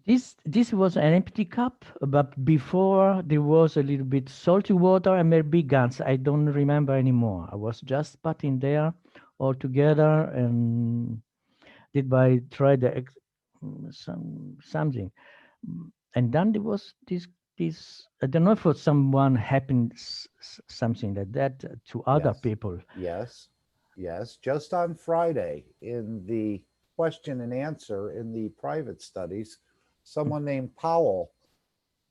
This was an empty cup, but before there was a little bit salty water and maybe guns. I don't remember anymore. I was just putting there all together and did by try something. And then there was this. I don't know if for someone happened something like that to other Yes, people. yes, yes. Just on Friday, in the question and answer in the private studies, someone named Powell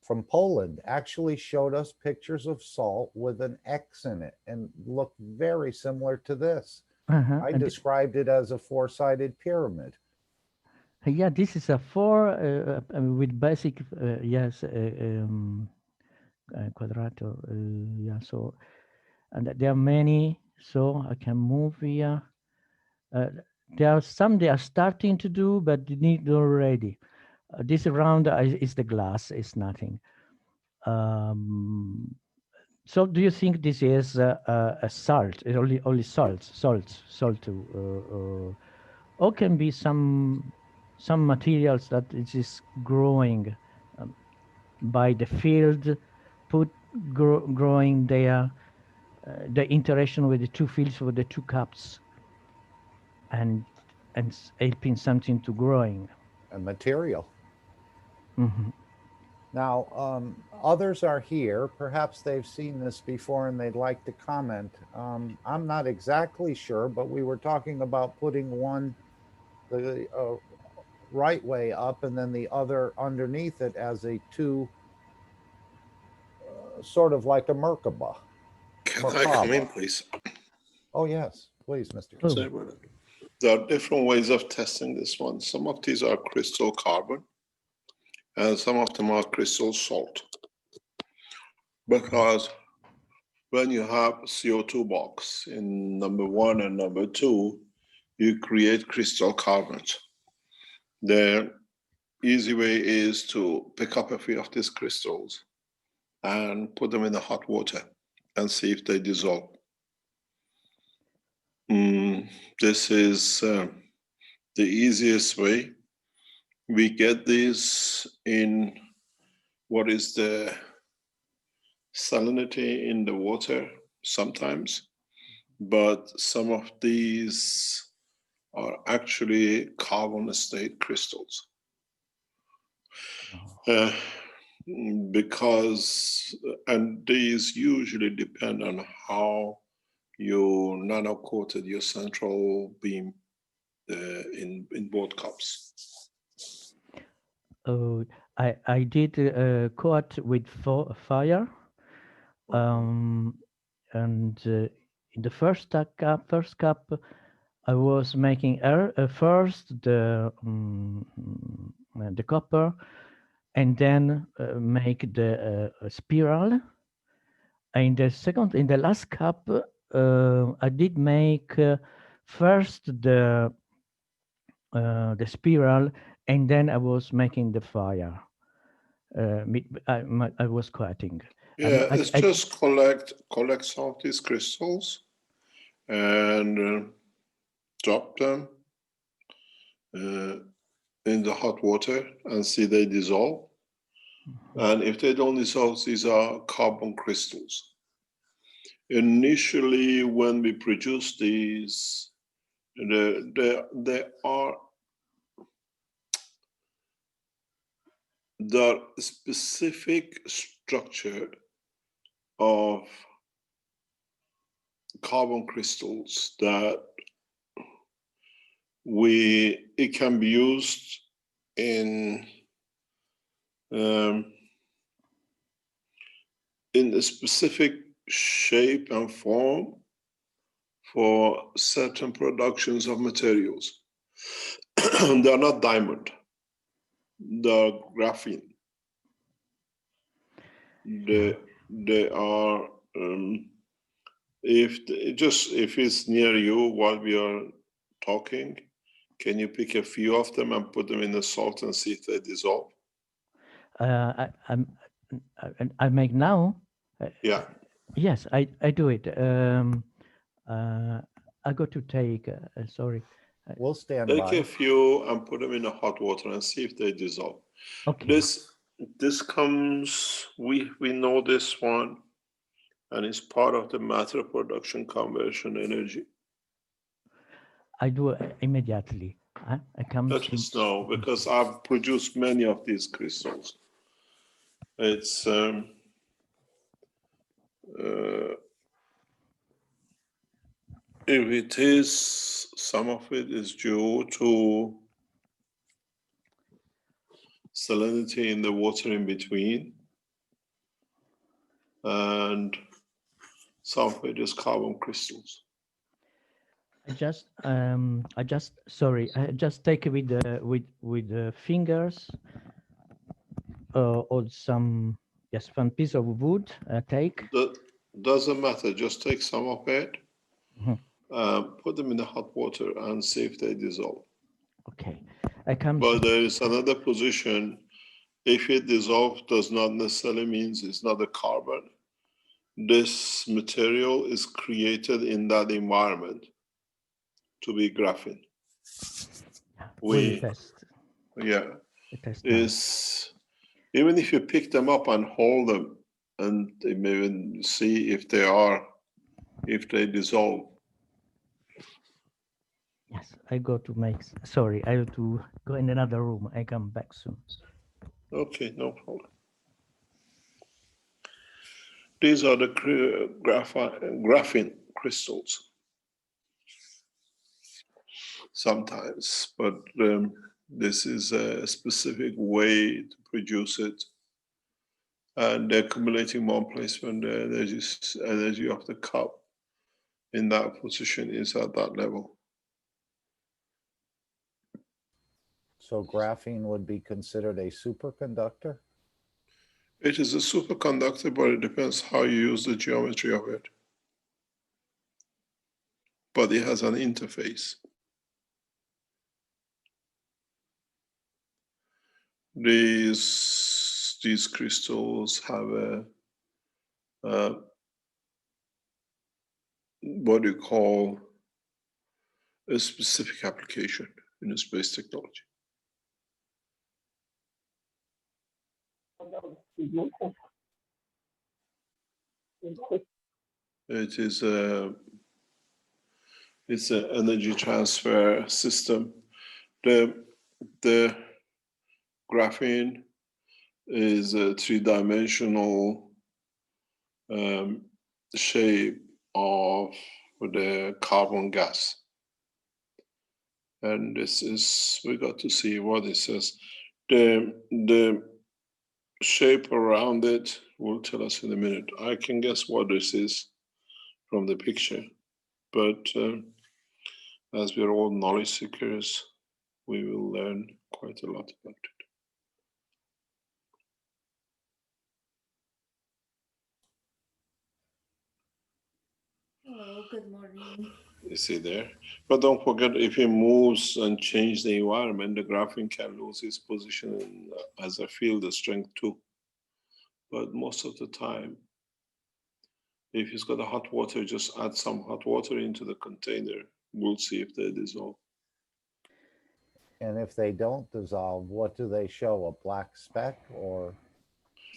from Poland actually showed us pictures of salt with an X in it and looked very similar to this. Uh-huh. I And described it as a four-sided pyramid. yeah, this is a four with basic yes quadrato. Yeah, so and there are many. So I can move here. Uh, there are some they are starting to do, but they need already. This round is the glass. Is nothing. Um, so do you think this is a salt? Only salt to, or can be some materials that it is growing um, by the field, put growing there, the interaction with the two fields with the two cups, and helping something to growing. A material. Hmm. Now, others are here. Perhaps they've seen this before and they'd like to comment. I'm not exactly sure, but we were talking about putting one the right way up and then the other underneath it as a two, sort of like a Merkaba. Can I come Merkaba. in, please? Oh, yes, please, Mr. Oh, Sorry Keshe. about that. There are different ways of testing this one. Some of these are crystal carbon, and some of them are crystal salt. Because when you have CO2 box in number one and number two, you create crystal carbons. The easy way is to pick up a few of these crystals and put them in the hot water and see if they dissolve. This is the easiest way. We get these in what is the salinity in the water sometimes, but some of these are actually carbon state crystals. Uh, because, and these usually depend on how you nano coated your central beam in both cups. oh, I did coat with fire, um, and in the first cup, I was making air first the copper, and then make the spiral. In the last cup, I did make first the spiral, and then I was making the fire. I was cutting. Yeah, it's I just collect some of these crystals and drop them uh, in the hot water and see they dissolve. And if they don't dissolve, these are carbon crystals. Initially, when we produce these, they are the specific structure of carbon crystals that it can be used in um, in a specific shape and form for certain productions of materials. They are not diamond, they're graphene. They are if it's near you while we are talking, can you pick a few of them and put them in the salt and see if they dissolve? I'm I make now. Uh, Yeah. yes, I do it. Uh, I got to take. Sorry. We'll stand Take a by. few and put them in the hot water and see if they dissolve. Okay. This comes, we know this one, and it's part of the matter production conversion energy. I do immediately. I come Let to. us know, because I've produced many of these crystals. It's if it is, some of it is due to salinity in the water in between, and some of it is carbon crystals. Sorry, I just take with the with the fingers, or some, yes, one piece of wood. Take. That doesn't matter, just take some of it, Mhm. put them in the hot water and see if they dissolve. Okay, I come. But there is another position. If it dissolves, does not necessarily means it's not a carbon. This material is created in that environment to be graphene. We'll test. Yeah, We test now. is even if you pick them up and hold them, and even see if they dissolve. Yes, I go to make. Sorry, I have to go in another room. I come back soon. Okay, no problem. These are the graphene crystals sometimes, but this is a specific way to produce it. And they're accumulating one place when the energy of the cup in that position is at that level. So graphene would be considered a superconductor? It is a superconductor, but it depends how you use the geometry of it. But it has an interface. These crystals have what you call a specific application in space technology. It is it's an energy transfer system. The graphene is a three-dimensional shape of the carbon gas. And this is, we got to see what it says. The shape around it will tell us in a minute. I can guess what this is from the picture, but as we're all knowledge seekers, we will learn quite a lot about it. Hello, good morning. You see there? But don't forget, if it moves and change the environment, the graphene can lose its position as a field strength too. But most of the time, if it's got a hot water, just add some hot water into the container. We'll see if they dissolve. And if they don't dissolve, what do they show? A black speck or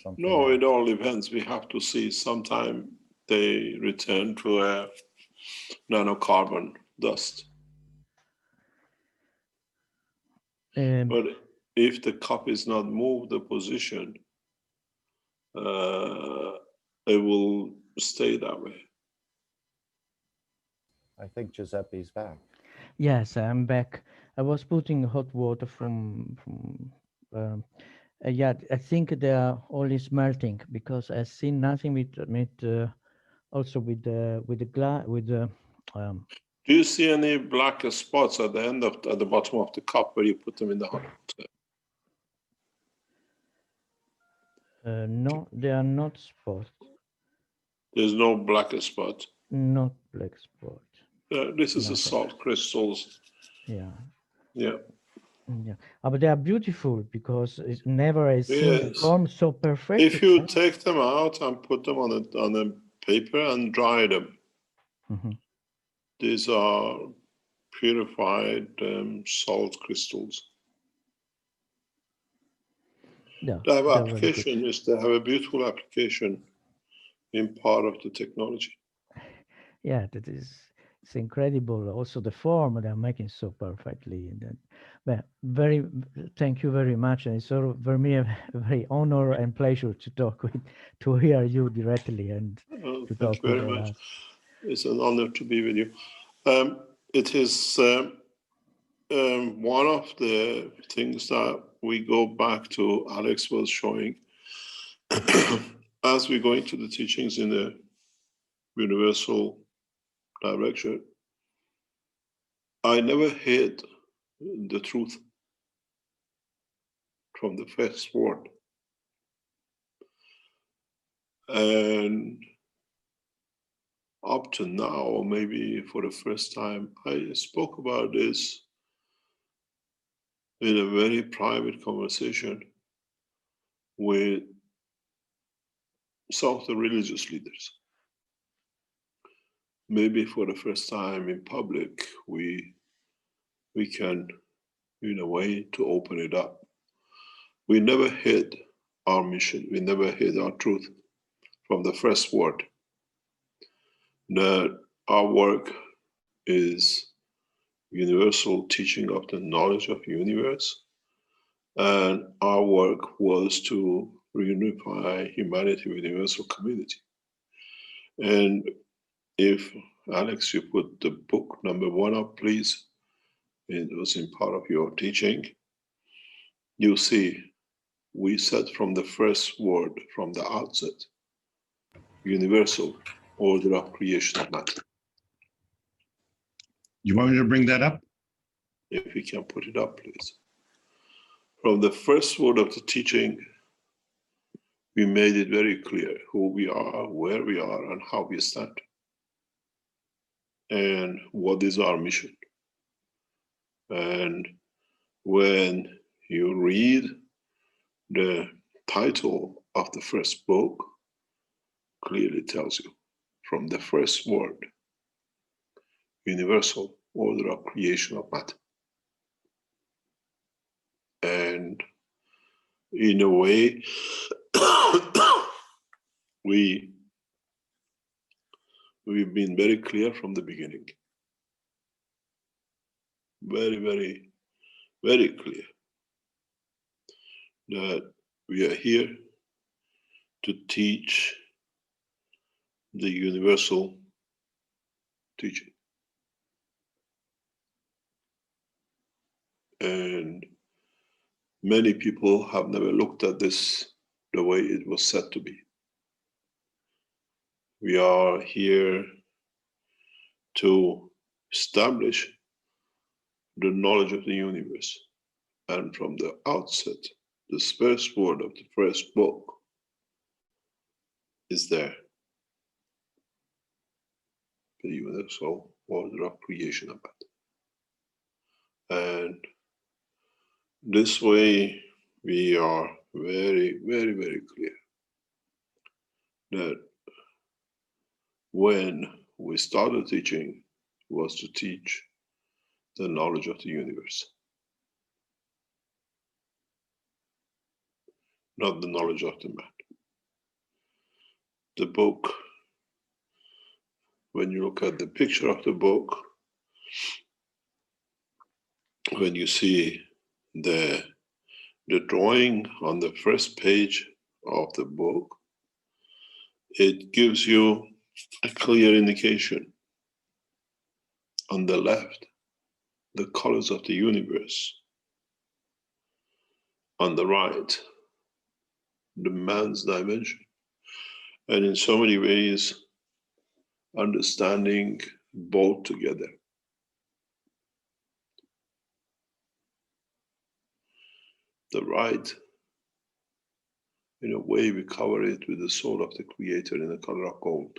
something No, else? it all depends. We have to see. Sometime they return to a nanocarbon dust. But if the cup is not moved, the position, it will stay that way. I think Giuseppe's back. Yes, I'm back. I was putting hot water from. Yeah, I think they are only smelting because I see nothing with also with the glass with the. Do you see any black spots at the bottom of the cup where you put them in the hot water? No, they are not spots. There's no black spot. Not black spot. This is a Nothing. salt crystals. Yeah. Yeah. Yeah, but they are beautiful because it's never I seen Yes. form so perfect. If you take them out and put them on a paper and dry them, these are purified salt crystals. Yeah, To have they're very good. application is to have a beautiful application in part of the technology. Yeah, that is, it's incredible. Also, the form they're making so perfectly. And then, well, thank you very much. And it's sort of for me a very honor and pleasure to talk with, to hear you directly and to Thank talk you with very much. us. It's an honor to be with you. It is one of the things that we go back to, Alex was showing, as we go into the teachings in the universal direction. I never hid the truth from the first word. And up to now, or maybe for the first time, I spoke about this in a very private conversation with some of the religious leaders. Maybe for the first time in public, we can, in a way, to open it up. We never hid our mission. We never hid our truth from the first word. That our work is universal teaching of the knowledge of the universe. And our work was to reunify humanity with the universal community. And if, Alex, you put the book number 1 up, please. It was in part of your teaching. You see, we said from the first word, from the outset, universal order of creation of matter. You want me to bring that up? If you can put it up, please. From the first word of the teaching, we made it very clear who we are, where we are, and how we stand. And what is our mission. And when you read the title of the first book, clearly tells you from the first word, universal order of creation of matter. And in a way, we've been very clear from the beginning. Very, very, very clear that we are here to teach the universal teaching. And many people have never looked at this the way it was said to be. We are here to establish the knowledge of the universe. And from the outset, this first word of the first book is there. The universal order of creation of matter. And this way, we are very, very, very clear that when we started teaching was to teach the knowledge of the universe, not the knowledge of the man. The book, when you look at the picture of the book, when you see the drawing on the first page of the book, it gives you a clear indication. On the left, the colors of the universe. On the right, the man's dimension. And in so many ways, understanding both together. The right, in a way, we cover it with the soul of the Creator in the color of gold.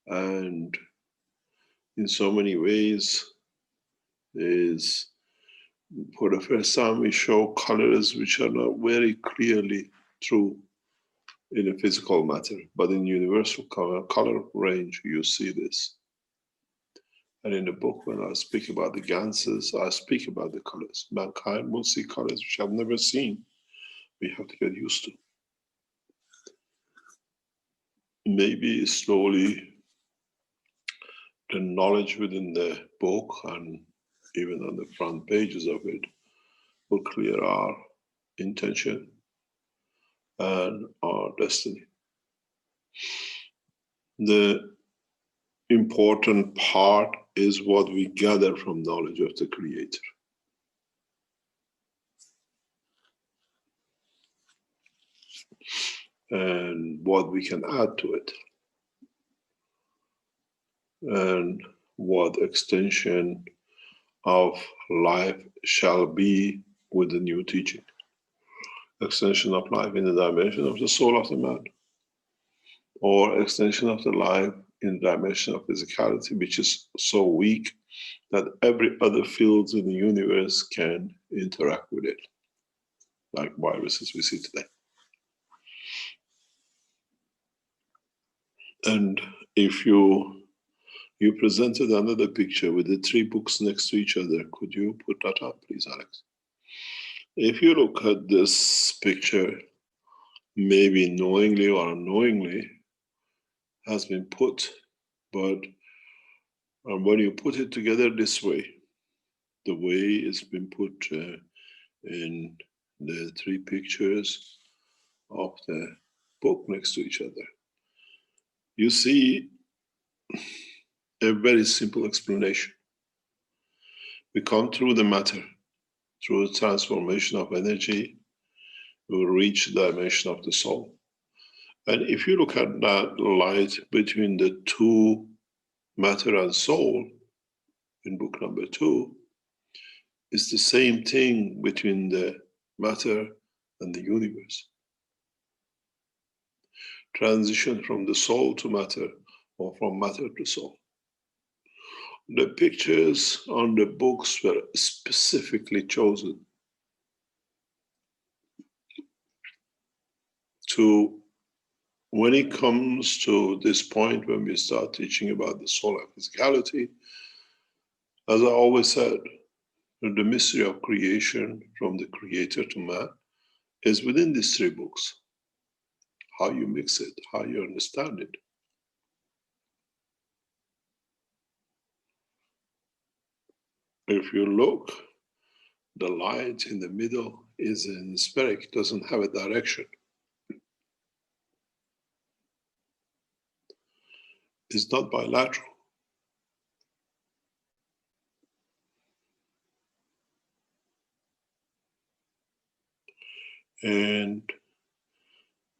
And in so many ways, is for the first time we show colors which are not very clearly true in a physical matter, but in universal color range, you see this. And in the book, when I speak about the Ganses, I speak about the colors. Mankind will see colors which I've never seen. We have to get used to. Maybe slowly the knowledge within the book and even on the front pages of it will clear our intention and our destiny. The important part is what we gather from knowledge of the Creator. And what we can add to it. And what extension of life shall be with the new teaching. Extension of life in the dimension of the soul of the man, or extension of the life in the dimension of physicality, which is so weak that every other field in the universe can interact with it, like viruses we see today. And if you presented another picture with the 3 books next to each other, could you put that up, please, Alex? If you look at this picture, maybe knowingly or unknowingly, has been put, but when you put it together this way, the way it's been put in the 3 pictures of the book next to each other, you see a very simple explanation. We come through the matter, through the transformation of energy, we will reach the dimension of the soul. And if you look at that light between the 2, matter and soul, in book number 2, it's the same thing between the matter and the universe. Transition from the soul to matter, or from matter to soul. The pictures on the books were specifically chosen to, when it comes to this point when we start teaching about the soul and physicality, as I always said, the mystery of creation from the Creator to man is within these 3 books. How you mix it, how you understand it. If you look, the light in the middle is in spheric, doesn't have a direction. It's not bilateral. And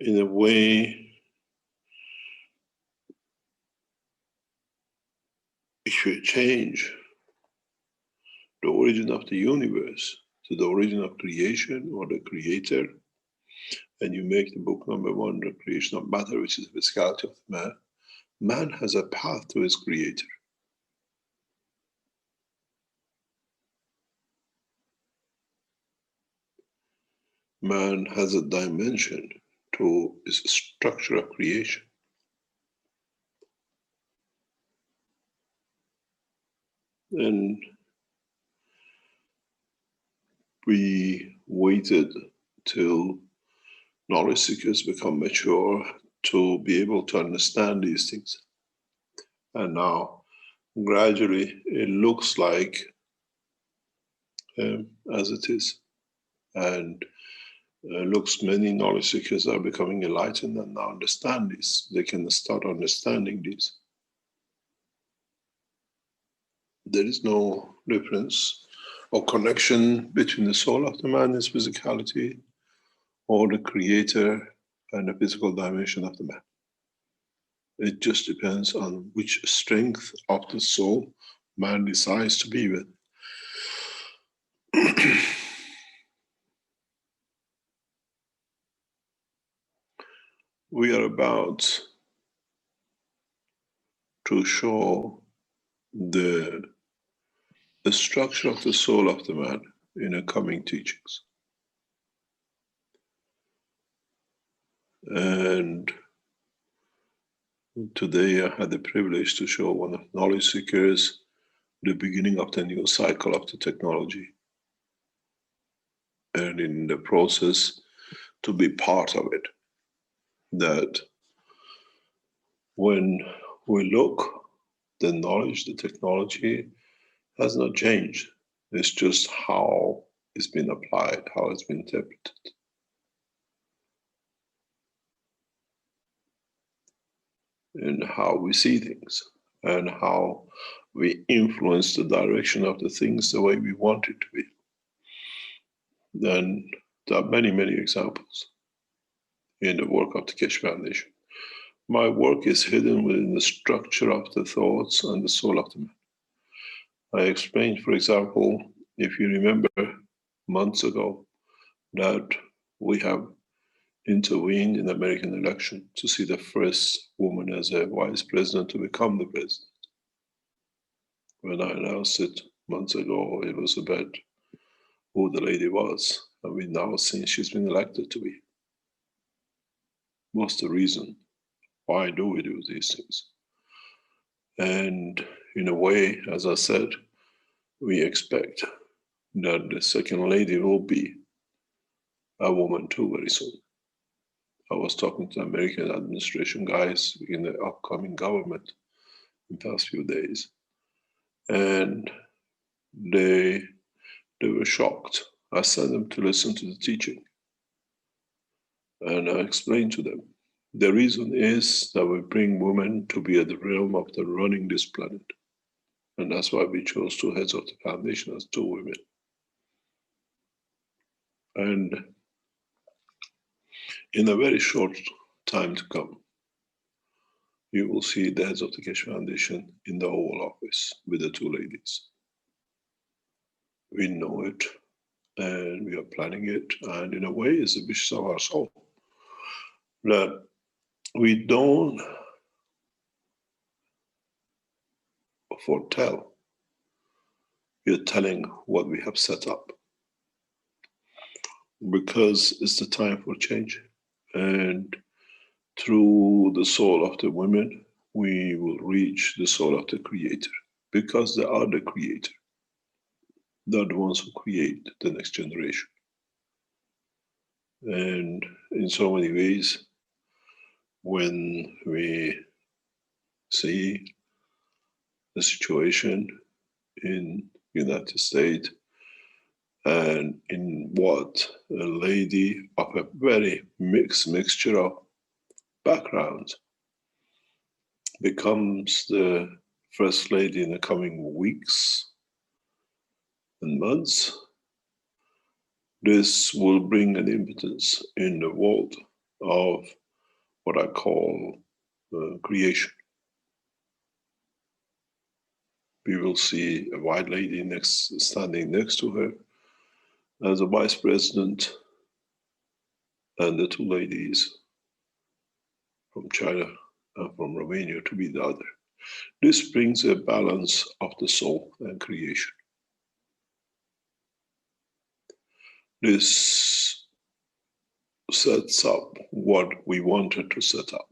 in a way, if you change the origin of the universe to the origin of creation or the Creator, and you make the book number 1, the creation of matter, which is the physicality of the man, man has a path to his Creator. Man has a dimension to his structure of creation. And we waited till knowledge seekers become mature to be able to understand these things. And now, gradually, it looks like as it is. And looks many knowledge seekers are becoming enlightened and now understand this. They can start understanding this. There is no difference or connection between the soul of the man and his physicality, or the Creator and the physical dimension of the man. It just depends on which strength of the soul man decides to be with. We are about to show the structure of the soul of the man in the coming teachings. And today I had the privilege to show one of knowledge seekers the beginning of the new cycle of the technology, and in the process to be part of it. That when we look, the knowledge, the technology has not changed. It's just how it's been applied, how it's been interpreted. And how we see things, and how we influence the direction of the things the way we want it to be. And there are many, many examples in the work of the Keshe Foundation. My work is hidden within the structure of the thoughts and the soul of the man. I explained, for example, if you remember months ago, that we have intervened in the American election to see the first woman as a vice president to become the president. When I announced it months ago, it was about who the lady was, and we now see she's been elected to be. What's the reason? Why do we do these things? And in a way, as I said, we expect that the second lady will be a woman too very soon. I was talking to American administration guys in the upcoming government in the past few days, and they were shocked. I sent them to listen to the teaching, and I explained to them the reason is that we bring women to be at the realm of the running this planet, and that's why we chose two heads of the foundation as two women. And in a very short time to come, you will see the heads of the Keshe Foundation in the Oval Office with the two ladies. We know it, and we are planning it, and in a way, it's the wishes of our soul. That we don't foretell, we are telling what we have set up. Because it's the time for change. And through the soul of the women, we will reach the soul of the Creator, because they are the Creator. They're the ones who create the next generation. And in so many ways, when we see the situation in United States, and in what a lady of a very mixed mixture of backgrounds becomes the first lady in the coming weeks and months, this will bring an impotence in the world of what I call creation. We will see a white lady standing next to her as a vice president, and the two ladies from China and from Romania to be the other. This brings a balance of the soul and creation. This sets up what we wanted to set up: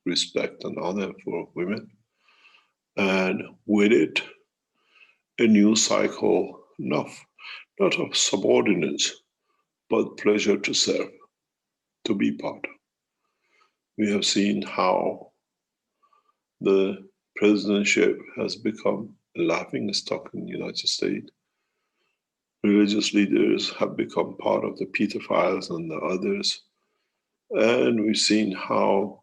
respect and honor for women, and with it, a new cycle, not of subordinates, but pleasure to serve, to be part of. We have seen how the presidentship has become a laughing stock in the United States. Religious leaders have become part of the pedophiles and the others. And we've seen how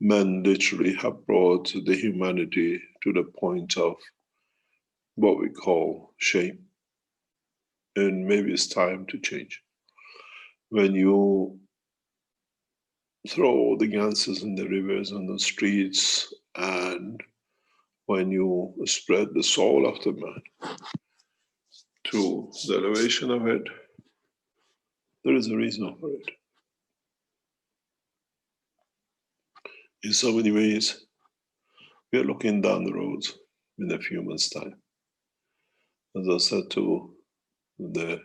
men literally have brought the humanity to the point of what we call shame. And maybe it's time to change. When you throw the ganses in the rivers and the streets, and when you spread the soul of the man to the elevation of it, there is a reason for it. In so many ways, we are looking down the road in a few months' time. As I said to the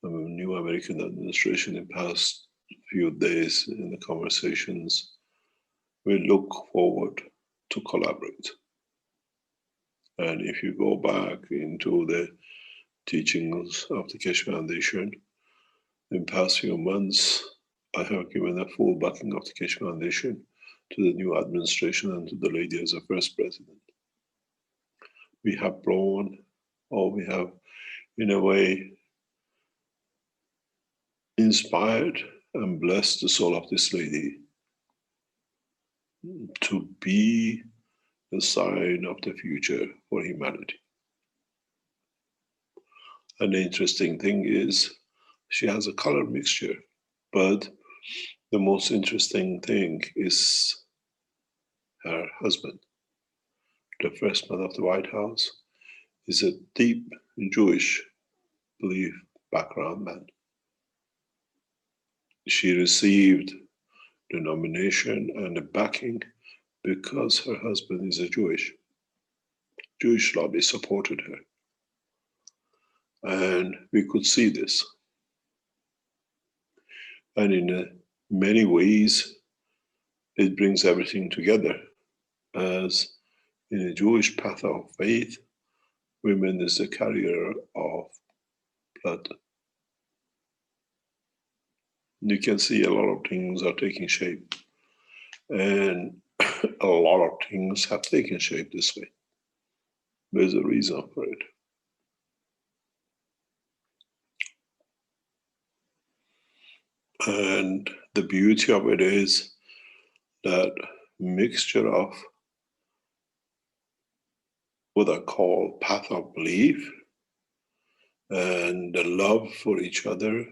new American administration in past few days in the conversations, we look forward to collaborate. And if you go back into the teachings of the Keshe Foundation, in past few months, I have given a full backing of the Keshe Foundation to the new administration and to the lady as a first president. We have blown, or we have, in a way, inspired and blessed the soul of this lady to be the sign of the future for humanity. And the interesting thing is, she has a color mixture, but the most interesting thing is her husband. The first man of the White House is a deep Jewish belief background man. She received the nomination and the backing because her husband is a Jewish lobby supported her. And we could see this. And in many ways, it brings everything together. As in a Jewish path of faith, women is the carrier of blood. You can see a lot of things are taking shape. And a lot of things have taken shape this way. There's a reason for it. And the beauty of it is that mixture of what I call path of belief and the love for each other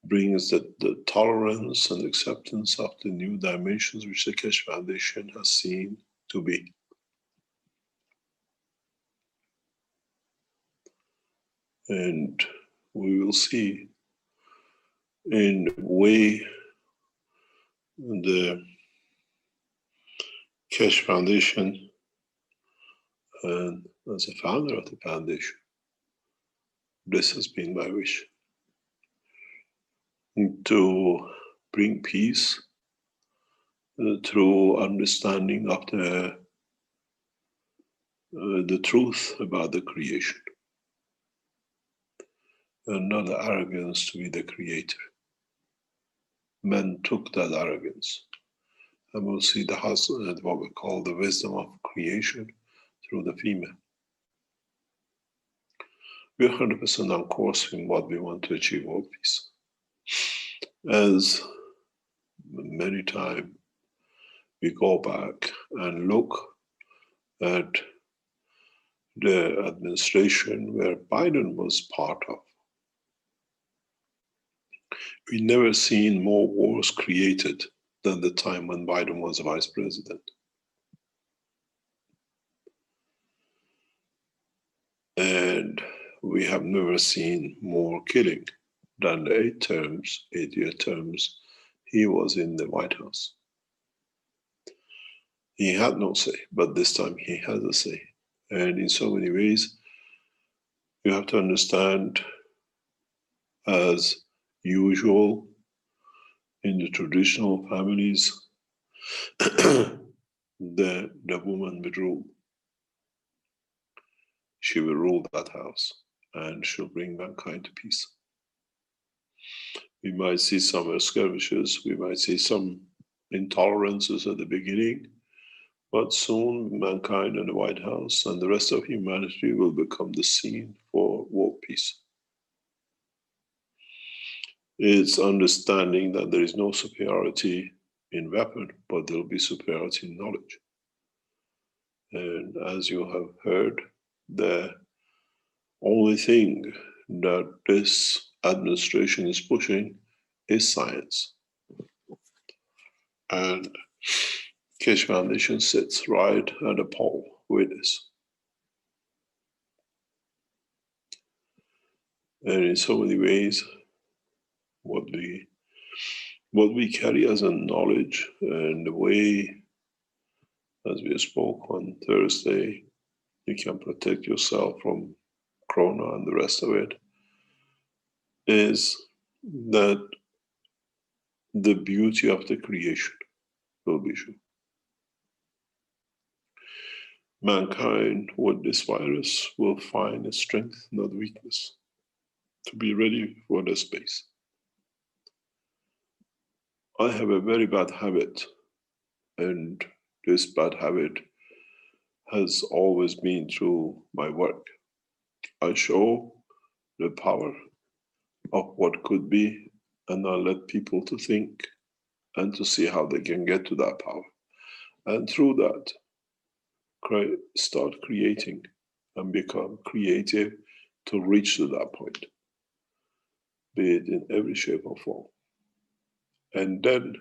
brings the tolerance and acceptance of the new dimensions which the Keshe Foundation has seen to be. And we will see in a way the Keshe Foundation, and as a founder of the foundation, this has been my wish to bring peace through understanding of the truth about the creation, and not the arrogance to be the creator. Men took that arrogance, and we'll see the husband, what we call the wisdom of creation through the female. We're 100% on course in what we want to achieve world peace. As many times we go back and look at the administration where Biden was part of, we never seen more wars created than the time when Biden was vice president. And we have never seen more killing than the 8-year terms he was in the White House. He had no say, but this time he has a say. And in so many ways, you have to understand, as usual in the traditional families, the woman would rule. She will rule that house, and she'll bring mankind to peace. We might see some skirmishes, we might see some intolerances at the beginning, but soon mankind and the White House and the rest of humanity will become the scene for world peace. It's understanding that there is no superiority in weapon, but there'll be superiority in knowledge. And as you have heard, the only thing that this administration is pushing is science. And Keshe Foundation sits right at the pole with this. And in so many ways, what we carry as a knowledge and the way, as we spoke on Thursday, you can protect yourself from Corona and the rest of it, is that the beauty of the creation will be shown. mankind with this virus will find a strength, not weakness, to be ready for the space. I have a very bad habit, and this bad habit has always been through my work. I show the power of what could be, and I let people to think and to see how they can get to that power. And through that, start creating and become creative to reach to that point, be it in every shape or form. And then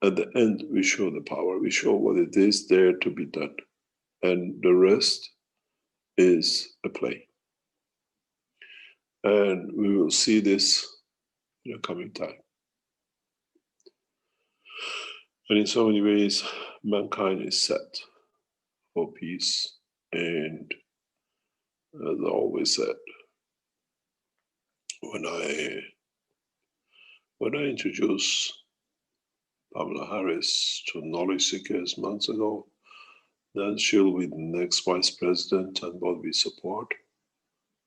at the end, we show the power, we show what it is there to be done. And the rest is a play. And we will see this in the coming time. And in so many ways, mankind is set for peace. And as I always said, when I introduced Pamela Harris to knowledge seekers months ago, then she'll be the next vice president and what we support.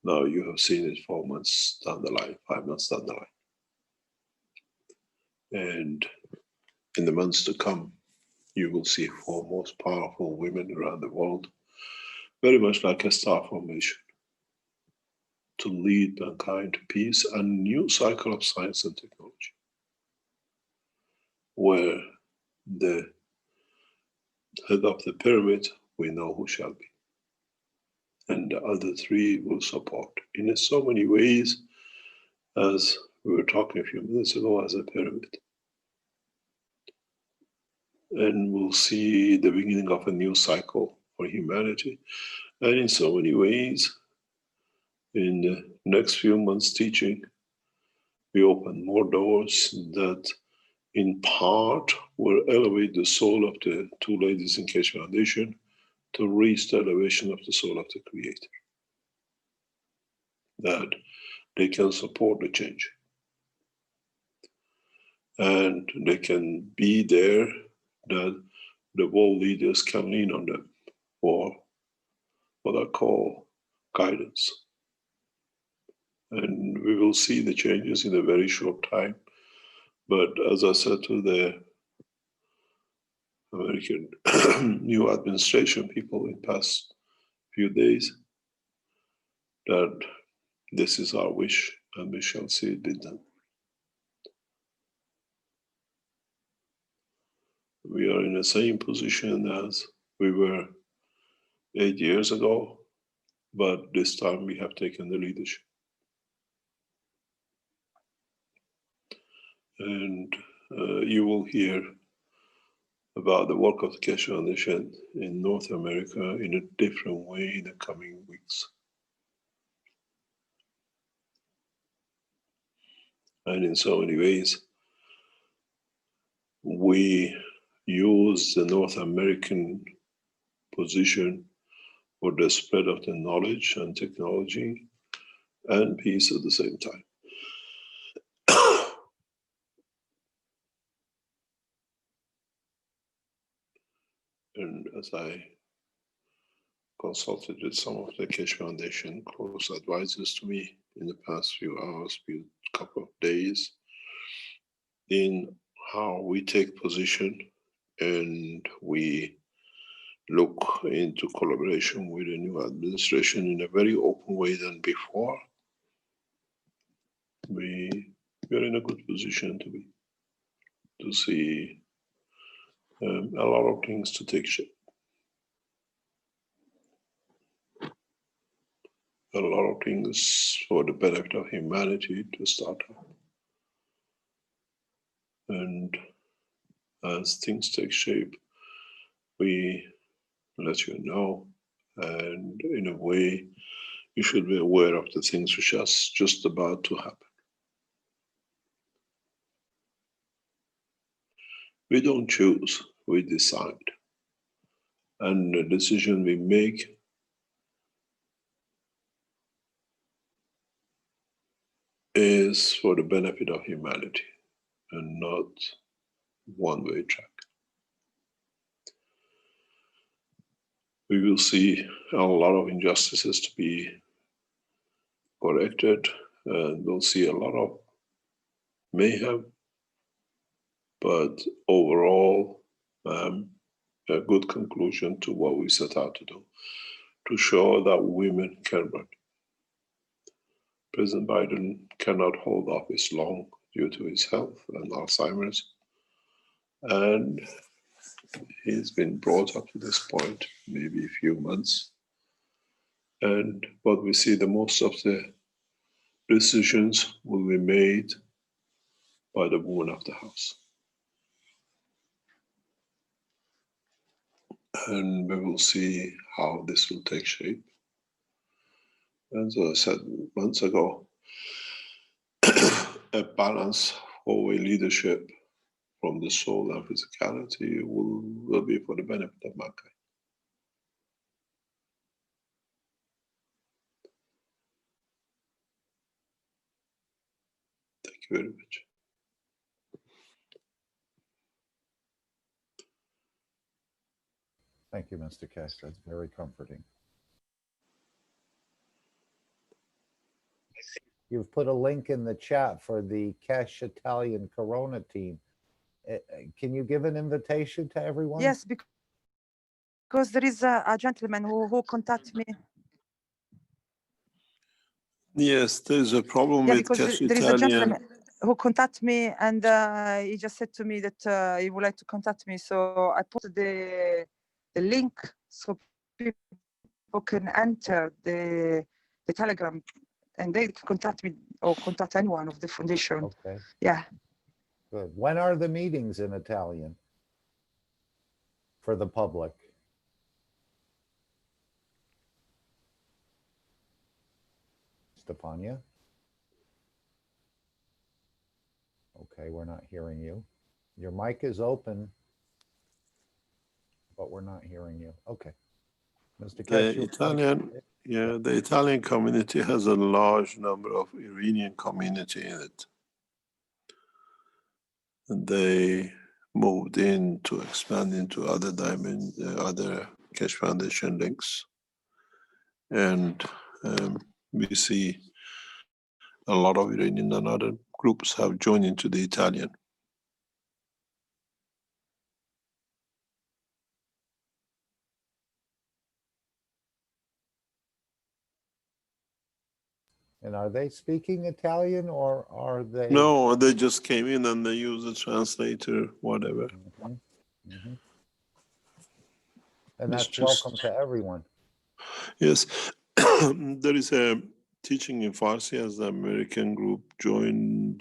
Now you have seen it 4 months down the line, 5 months down the line. And in the months to come, you will see 4 most powerful women around the world, very much like a star formation, to lead mankind to peace and a new cycle of science and technology, where the head of the pyramid, we know who shall be. And the other three will support in so many ways, as we were talking a few minutes ago, as a pyramid. And we'll see the beginning of a new cycle for humanity. And in so many ways, in the next few months teaching, we open more doors that in part will elevate the soul of the two ladies in Keshe Foundation to reach the elevation of the soul of the Creator. That they can support the change. And they can be there, that the world leaders can lean on them for what I call guidance. And we will see the changes in a very short time. But as I said to the American new administration people in past few days, that this is our wish and we shall see it be done. We are in the same position as we were 8 years ago, but this time we have taken the leadership. And you will hear about the work of the Keshe Foundation in North America in a different way in the coming weeks. And in so many ways, we use the North American position for the spread of the knowledge and technology and peace at the same time. And as I consulted with some of the Keshe Foundation close advisors to me in the past few hours, few couple of days, in how we take position and we look into collaboration with the new administration in a very open way than before, we are in a good position to see a lot of things to take shape. A lot of things for the benefit of humanity to start up. And as things take shape, we let you know, and in a way, you should be aware of the things which are just about to happen. We don't choose, we decide. And the decision we make is for the benefit of humanity and not one-way track. we will see a lot of injustices to be corrected, and we'll see a lot of mayhem, but overall, a good conclusion to what we set out to do, to show that women can run. President Biden cannot hold office long due to his health and Alzheimer's, and he's been brought up to this point, maybe a few months. But we see the most of the decisions will be made by the woman of the house. And we will see how this will take shape. And as I said months ago, a balance for leadership from the soul and physicality will be for the benefit of mankind. Thank you very much. Thank you, Mr. Keshe. That's very comforting. You've put a link in the chat for the Keshe Italian Corona team. Can you give an invitation to everyone? Yes, because there is a gentleman who contacted me. Yes, there's a problem with Keshe there is a Italian. gentleman who contacted me, and he just said to me that he would like to contact me. So I put the link so people can enter the Telegram, and they can contact me or contact anyone of the foundation. Okay. Yeah. Good. When are the meetings in Italian for the public? Stefania? Okay, we're not hearing you. Your mic is open, but we're not hearing you. Okay. Mr. Keshe, The Italian community has a large number of Iranian community in it. And they moved in to expand into other other Keshe Foundation links. And we see a lot of Iranian and other groups have joined into the Italian. And are they speaking Italian or are they? No, they just came in and they use a translator, whatever. Mm-hmm. Mm-hmm. And that's welcome to everyone. Yes, there is a teaching in Farsi as the American group joined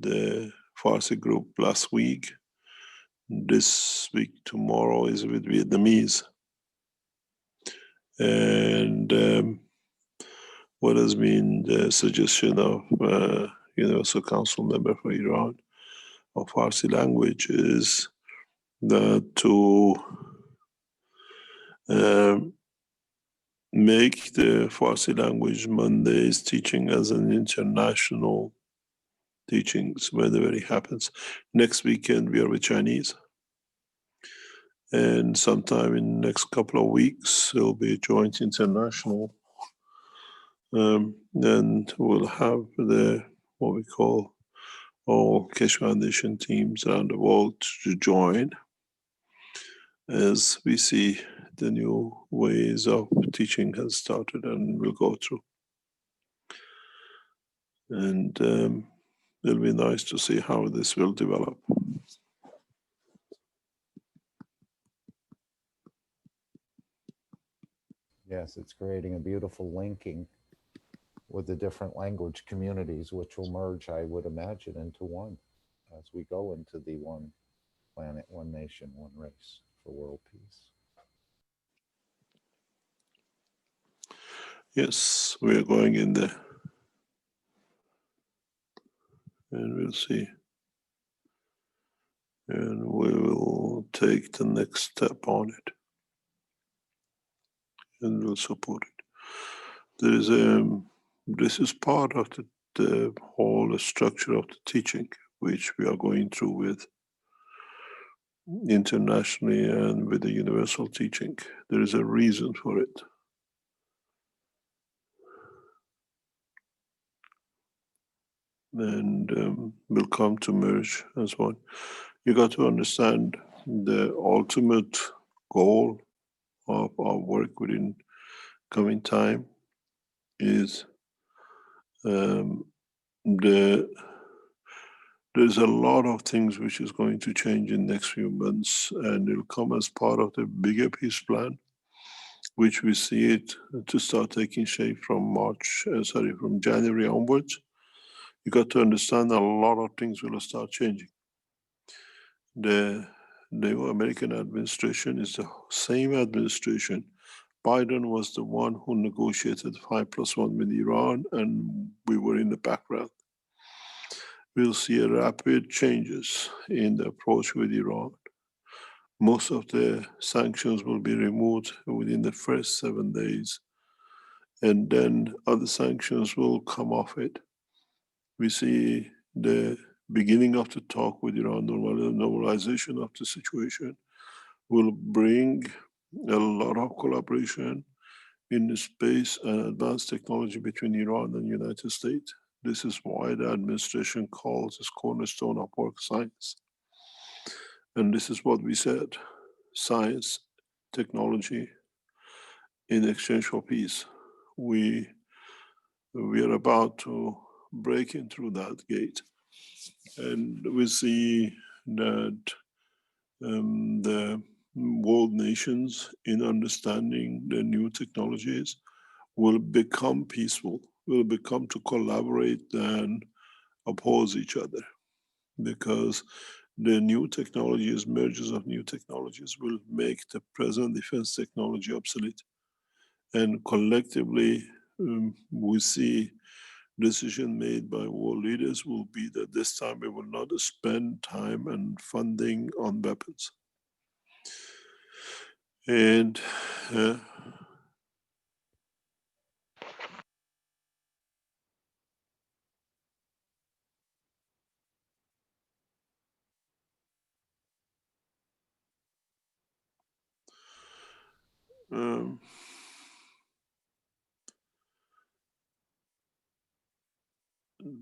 the Farsi group last week. This week, tomorrow is with Vietnamese. And what has been the suggestion of Universal Council member for Iran of Farsi language is that to make the Farsi language Mondays teaching as an international teachings whenever it happens. Next weekend we are with Chinese. And sometime in the next couple of weeks, there'll be a joint international. And we'll have what we call all Keshe Foundation teams around the world to join as we see the new ways of teaching has started and will go through. And it'll be nice to see how this will develop. Yes, it's creating a beautiful linking with the different language communities, which will merge, I would imagine, into one as we go into the one planet, one nation, one race for world peace. Yes, we are going in there. And we'll see. And we will take the next step on it. And we'll support it. There is this is part of the whole structure of the teaching, which we are going through with internationally and with the universal teaching. There is a reason for it. And will come to merge as one. You got to understand the ultimate goal of our work within coming time is there's a lot of things which is going to change in the next few months, and it'll come as part of the bigger peace plan, which we see it to start taking shape from from January onwards. You got to understand a lot of things will start changing. The new American administration is the same administration. Biden was the one who negotiated 5+1 with Iran, and we were in the background. We'll see a rapid changes in the approach with Iran. Most of the sanctions will be removed within the first 7 days, and then other sanctions will come off it. We see the beginning of the talk with Iran, normalization of the situation will bring a lot of collaboration in the space and advanced technology between Iran and the United States. This is why the administration calls this cornerstone of work science. And this is what we said, science, technology, in exchange for peace. We are about to break in through that gate. And we see that the world nations, in understanding the new technologies, will become peaceful, will become to collaborate and oppose each other, because the new technologies, mergers of new technologies, will make the present defense technology obsolete. And collectively, we see decision made by world leaders will be that this time we will not spend time and funding on weapons. And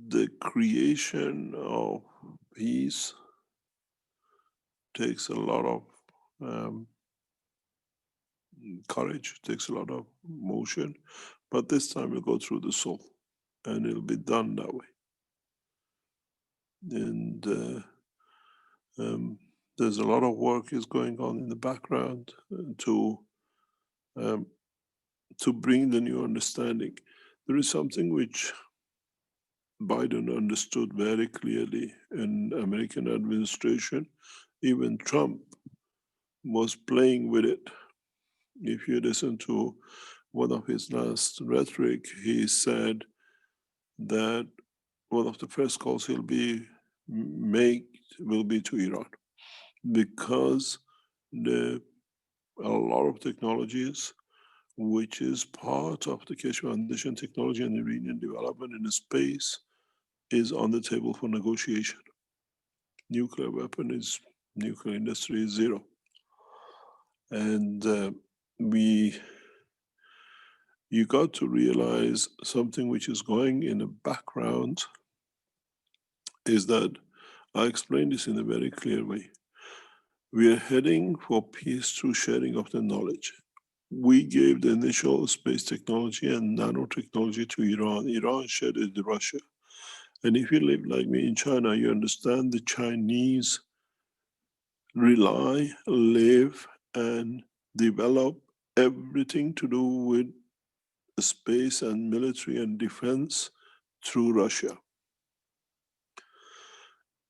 the creation of peace takes a lot of courage, takes a lot of motion, but this time we'll go through the soul, and it'll be done that way. And there's a lot of work is going on in the background to bring the new understanding. There is something which Biden understood very clearly in American administration. Even Trump was playing with it. If you listen to one of his last rhetoric, he said that one of the first calls he'll be make will be to Iran, because a lot of technologies, which is part of the Keshe Foundation technology and Iranian development in the space, is on the table for negotiation. Nuclear weapon is, nuclear industry is zero. And you got to realize something which is going in the background is that I explained this in a very clear way. We are heading for peace through sharing of the knowledge. We gave the initial space technology and nanotechnology to Iran. Iran shared it with Russia. And if you live like me in China, you understand the Chinese rely, live, and develop everything to do with space and military and defense through Russia.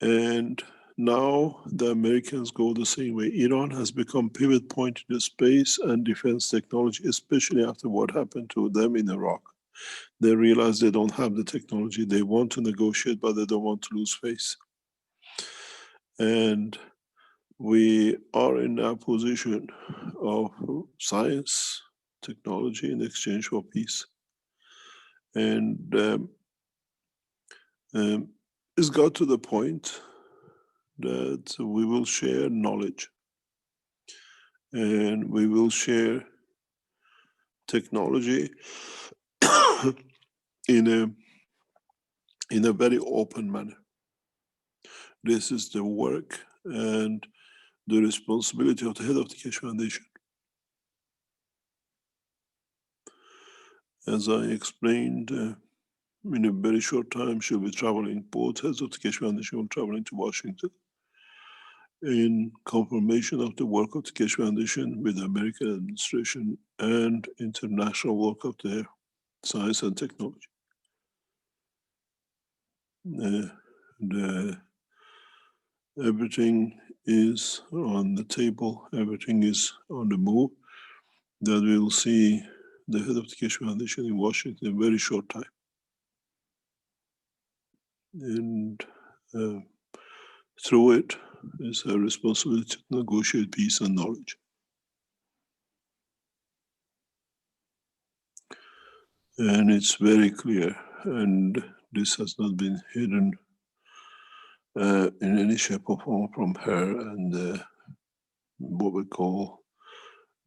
And now the Americans go the same way. Iran has become pivot point in the space and defense technology, especially after what happened to them in Iraq. They realize they don't have the technology. They want to negotiate, but they don't want to lose face. And we are in that position of science, technology in exchange for peace. And it's got to the point that we will share knowledge and we will share technology in a very open manner. This is the work and the responsibility of the head of the Keshe Foundation. As I explained, in a very short time, she'll be traveling. Both heads of the Keshe Foundation will travel to Washington in confirmation of the work of the Keshe Foundation with the American administration and international work of the science and technology. Everything is on the table, everything is on the move, that we'll see the head of the Keshe Foundation in Washington in a very short time. And through it is our responsibility to negotiate peace and knowledge. And it's very clear, and this has not been hidden in any shape or form from her and what we call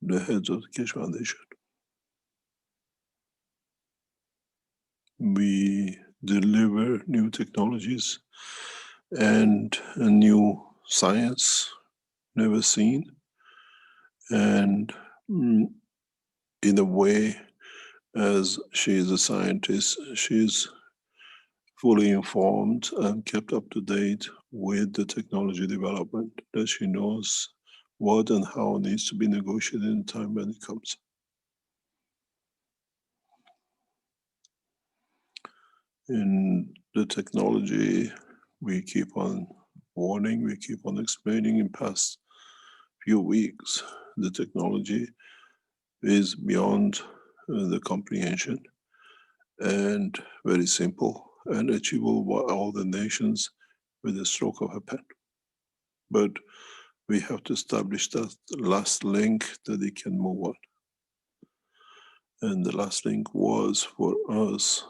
the heads of the Keshe Foundation. We deliver new technologies and a new science never seen, and in a way, as she is a scientist, she's fully informed and kept up to date with the technology development, that she knows what and how needs to be negotiated in time when it comes. In the technology, we keep on warning, we keep on explaining. In past few weeks, the technology is beyond the comprehension and very simple and achievable by all the nations with a stroke of a pen. But we have to establish that last link that it can move on. And the last link was for us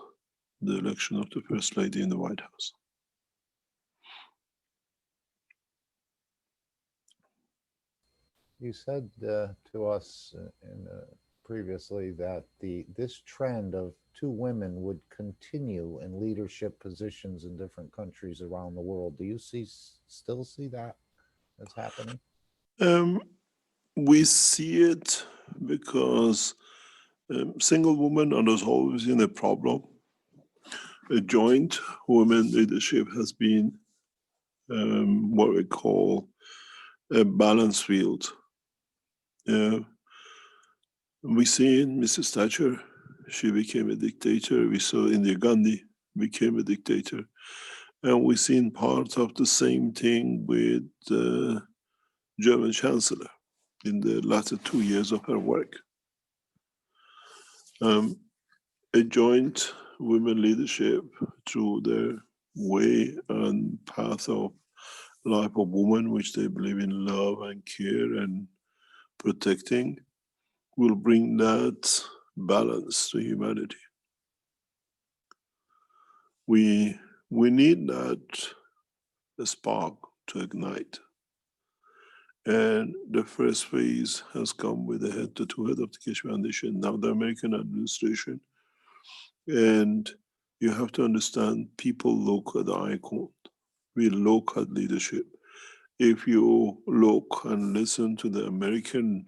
the election of the First Lady in the White House. You said to us previously that this trend of two women would continue in leadership positions in different countries around the world. Do you still see that as happening? We see it because single women are always in a problem. A joint women leadership has been what we call a balance field. We see in Mrs. Thatcher, she became a dictator. We saw Indira Gandhi became a dictator. And we've seen part of the same thing with the German Chancellor in the latter 2 years of her work. A joint women leadership through their way and path of life of woman, which they believe in love and care and protecting, will bring that balance to humanity. We need that spark to ignite. And the first phase has come with the two heads of the Keshe Foundation, now the American administration. And you have to understand, people look at the icon. We look at leadership. If you look and listen to the American,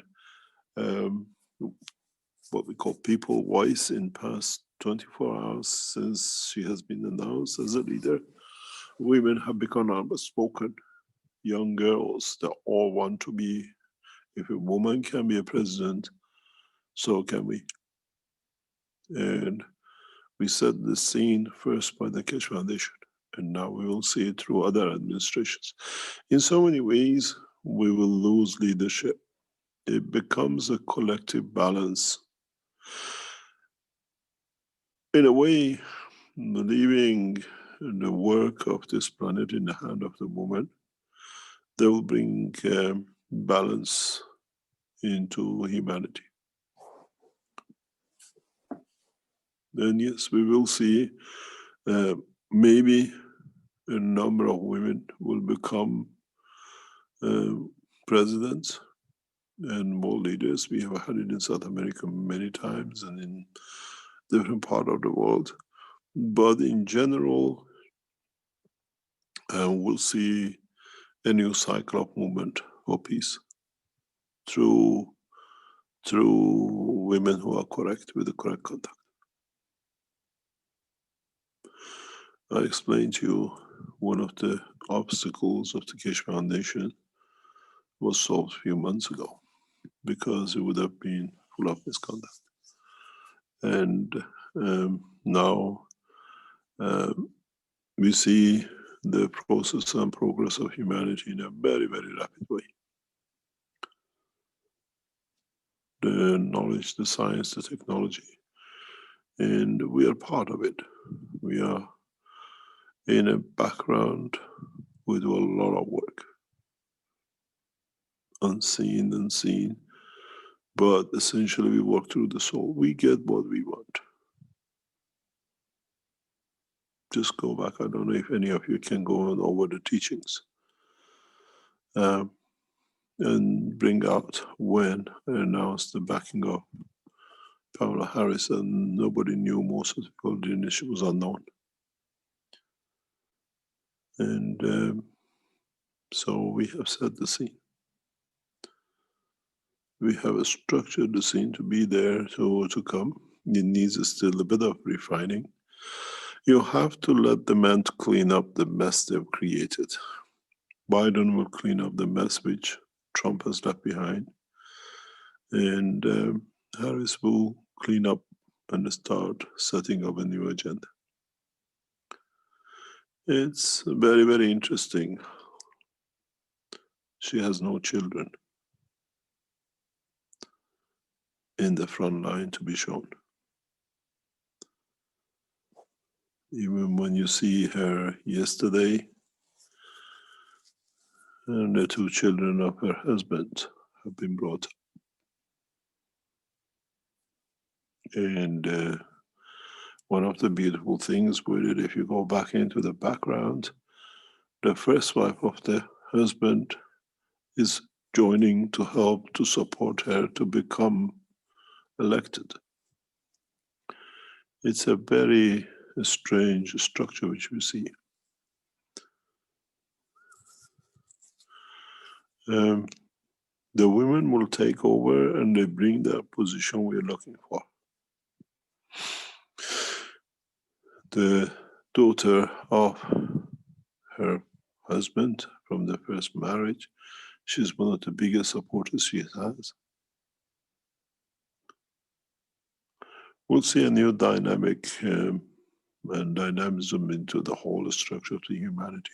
what we call people voice in past 24 hours since she has been announced as a leader, women have become outspoken. Young girls that all want to be, if a woman can be a president, so can we. And we set the scene first by the Keshe Foundation, and now we will see it through other administrations. In so many ways, we will lose leadership. It becomes a collective balance. In a way, leaving the work of this planet in the hand of the woman, they will bring balance into humanity. Then yes, we will see maybe a number of women will become presidents and world leaders. We have had it in South America many times and in different part of the world. But in general, we'll see a new cycle of movement for peace through women who are correct with the correct conduct. I explained to you one of the obstacles of the Keshe Foundation was solved a few months ago because it would have been full of misconduct. And now we see the process and progress of humanity in a very, very rapid way. The knowledge, the science, the technology, and we are part of it. We are in a background. We do a lot of work, unseen and seen, but essentially we work through the soul. We get what we want. Just go back. I don't know if any of you can go on over the teachings and bring out when I announced the backing of Kamala Harris, and nobody knew. Most of the people didn't. She was unknown. And so we have set the scene. We have structured the scene to be there to come. It needs still a bit of refining. You have to let the men to clean up the mess they've created. Biden will clean up the mess which Trump has left behind. And Harris will clean up and start setting up a new agenda. It's very, very interesting. She has no children in the front line to be shown. Even when you see her yesterday, and the two children of her husband have been brought up. And one of the beautiful things with it, if you go back into the background, the first wife of the husband is joining to help to support her to become elected. It's a very strange structure which we see. The women will take over and they bring the position we're looking for. The daughter of her husband from the first marriage, she's one of the biggest supporters she has. We'll see a new dynamic and dynamism into the whole structure of the humanity.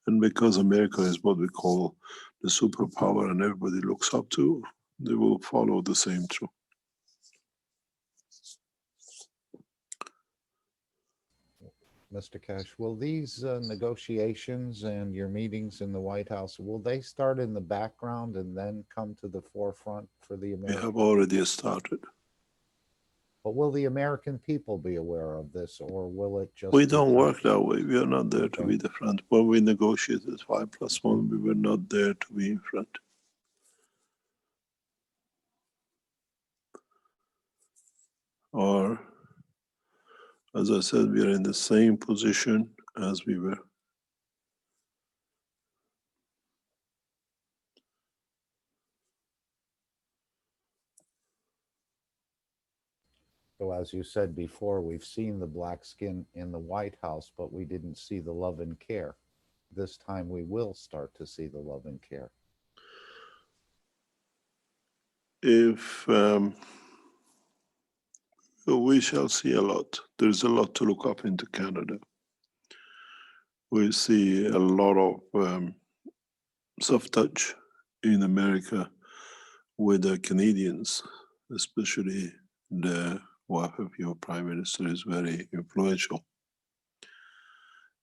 And because America is what we call the superpower and everybody looks up to, they will follow the same through. Mr. Keshe, will these negotiations and your meetings in the White House, will they start in the background and then come to the forefront for the We American? have already started. But will the American people be aware of this, or will it just? We don't work that way. We are not there to Okay. be the front. When we negotiated 5+1, we were not there to be in front. Or, as I said, we are in the same position as we were. So as you said before, we've seen the black skin in the White House, but we didn't see the love and care. This time we will start to see the love and care. If we shall see a lot, there's a lot to look up into Canada. We see a lot of soft touch in America with the Canadians, especially the wife of your prime minister is very influential.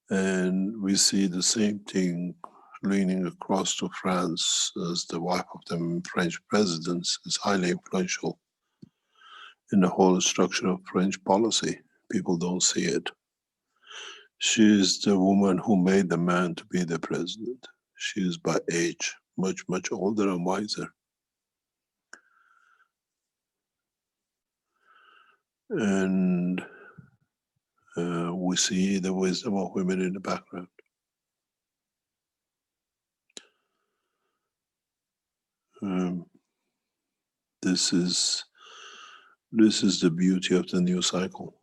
And we see the same thing leaning across to France, as the wife of the French president is highly influential in the whole structure of French policy. People don't see it. She's the woman who made the man to be the president. She is by age much, much older and wiser. And we see the wisdom of women in the background. This is the beauty of the new cycle.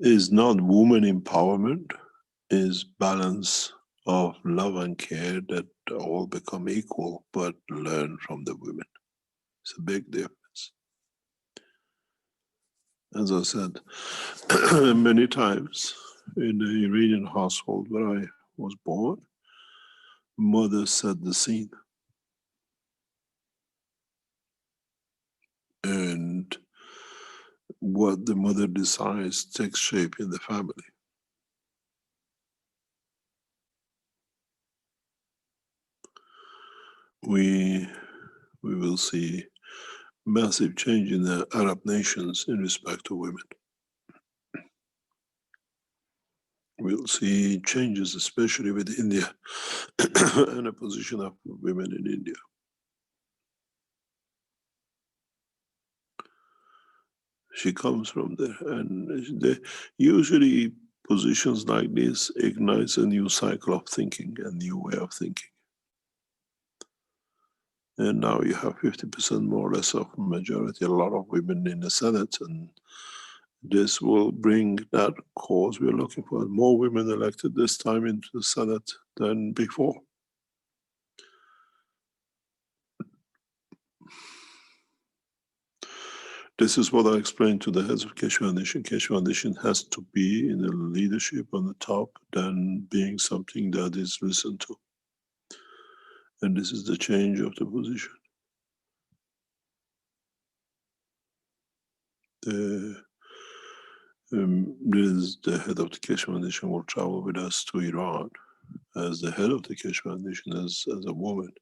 Is not woman empowerment, is balance of love and care that all become equal, but learn from the women. It's a big difference. As I said many times, in the Iranian household where I was born, mother set the scene. And what the mother decides takes shape in the family. We will see massive change in the Arab nations in respect to women. We'll see changes, especially with India and the position of women in India. She comes from there, and usually positions like this ignites a new cycle of thinking, a new way of thinking. And now you have 50% more or less of majority, a lot of women in the Senate, and this will bring that cause we're looking for. More women elected this time into the Senate than before. This is what I explained to the heads of Keshe Foundation. Keshe Foundation has to be in the leadership on the top than being something that is listened to. And this is the change of the position. The head of the Keshe Foundation will travel with us to Iran as the head of the Keshe Foundation, as a woman.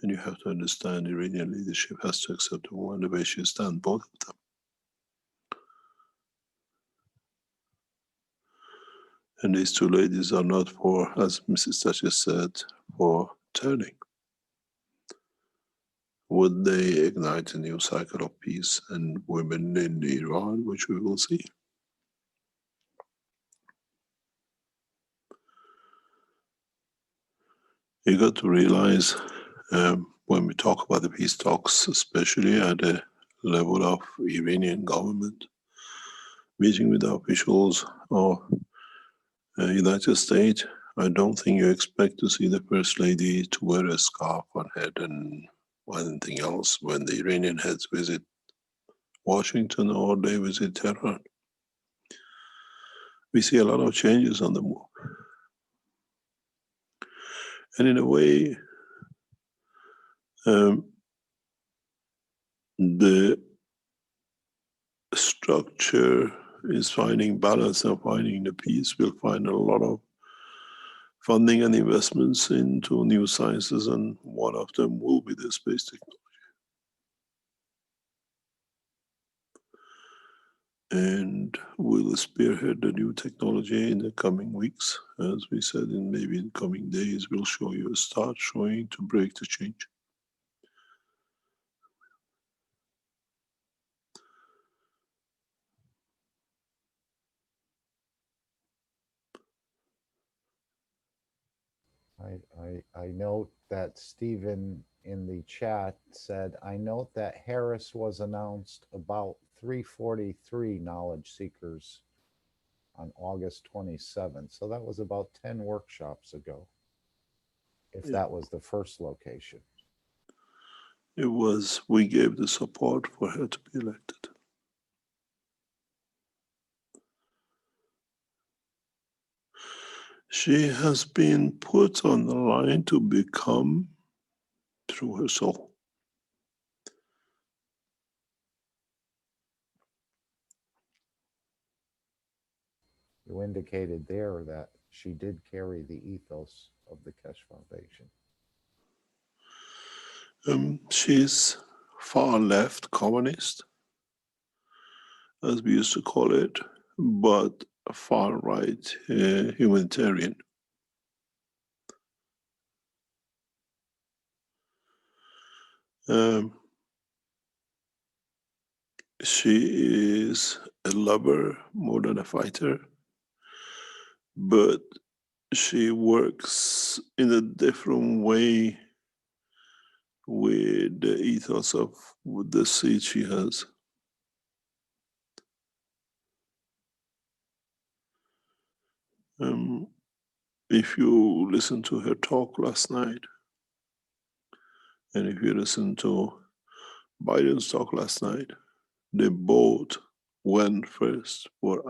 And you have to understand Iranian leadership has to accept the woman the way she stands, both of them. And these two ladies are not for, as Mrs. Thatcher said, for turning. Would they ignite a new cycle of peace and women in Iran, which we will see? You got to realize when we talk about the peace talks, especially at the level of Iranian government, meeting with the officials or United States, I don't think you expect to see the First Lady to wear a scarf on head and anything else when the Iranian heads visit Washington or they visit Tehran. We see a lot of changes on the move. And in a way, the structure is finding balance and finding the peace. We'll find a lot of funding and investments into new sciences, and one of them will be the space technology. And we'll spearhead the new technology in the coming weeks. As we said, maybe in coming days, we'll show you, start showing to break the change. I note that Stephen in the chat said, I note that Harris was announced about 343 knowledge seekers on August 27th. So that was about 10 workshops ago, if that was the first location. It was, we gave the support for her to be elected. She has been put on the line to become through her soul. You indicated there that she did carry the ethos of the Keshe Foundation. She's far left communist, as we used to call it, but far right humanitarian. Um, she is a lover more than a fighter, but she works in a different way with the ethos of the seed she has. Um, if you listen to her talk last night, and if you listen to Biden's talk last night, they both went first for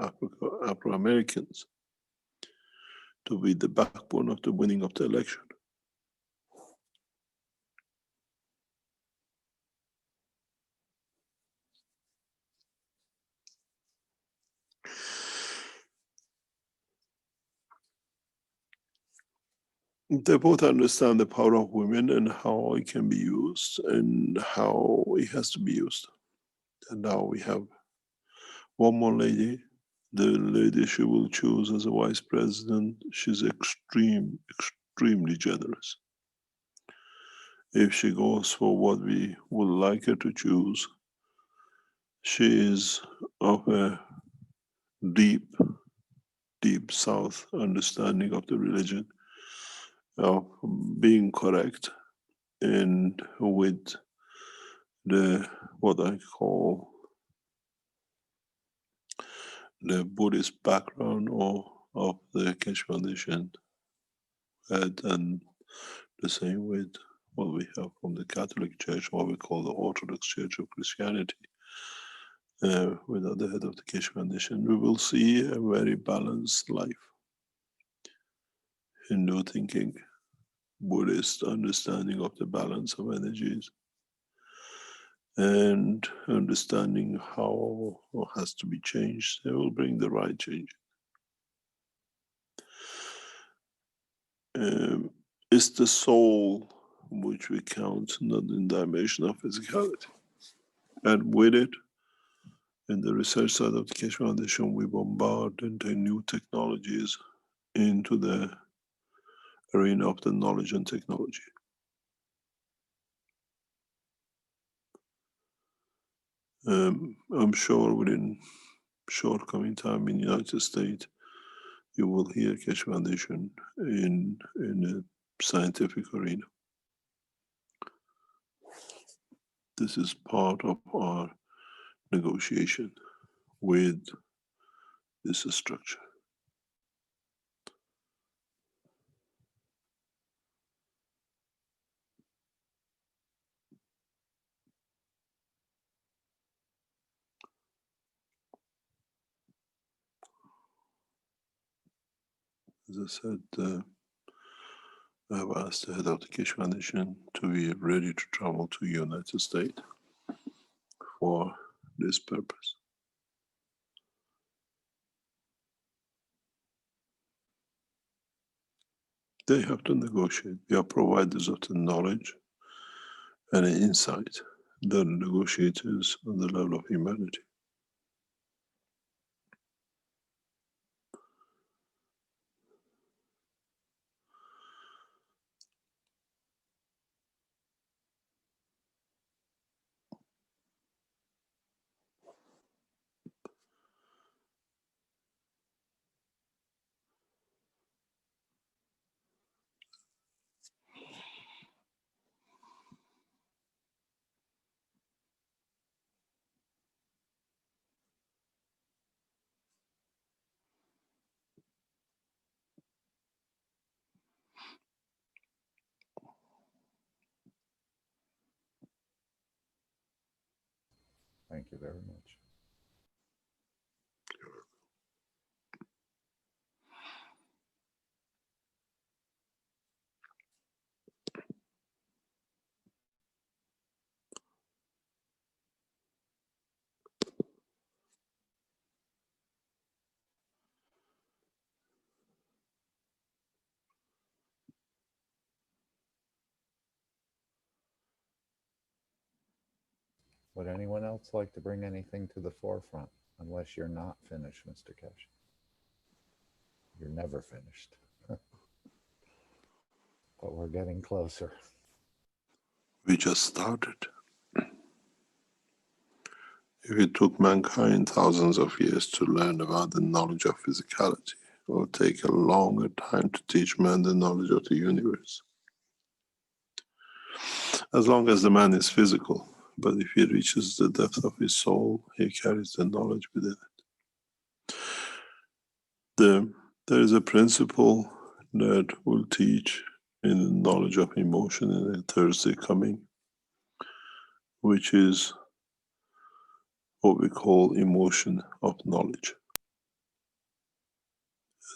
Afro Americans to be the backbone of the winning of the election. They both understand the power of women and how it can be used and how it has to be used. And now we have one more lady, the lady she will choose as a vice president. She's extremely generous. If she goes for what we would like her to choose, she is of a deep, deep South understanding of the religion, of being correct, and with the what I call the Buddhist background or of the Keshe Foundation, and the same with what we have from the Catholic Church, what we call the Orthodox Church of Christianity, without the head of the Keshe Foundation. We will see a very balanced life. Hindu thinking, Buddhist understanding of the balance of energies, and understanding how has to be changed. They will bring the right change. It's the soul which we count, not in dimension of physicality. And with it, in the research side of the Keshe Foundation, we bombard into new technologies into the arena of the knowledge and technology. I'm sure within short coming time in the United States, you will hear Keshe Foundation in a scientific arena. This is part of our negotiation with this structure. As I said, I have asked the head of the Keshe Foundation to be ready to travel to the United States for this purpose. They have to negotiate. We are providers of the knowledge and the insight. The negotiators on the level of humanity. Thank you very much. Would anyone else like to bring anything to the forefront? Unless you're not finished, Mr. Keshe. You're never finished. But we're getting closer. We just started. If it took mankind thousands of years to learn about the knowledge of physicality, it will take a longer time to teach man the knowledge of the universe. As long as the man is physical, but if he reaches the depth of his soul, he carries the knowledge within it. There is a principle that will teach in the knowledge of emotion in a Thursday coming, which is what we call emotion of knowledge.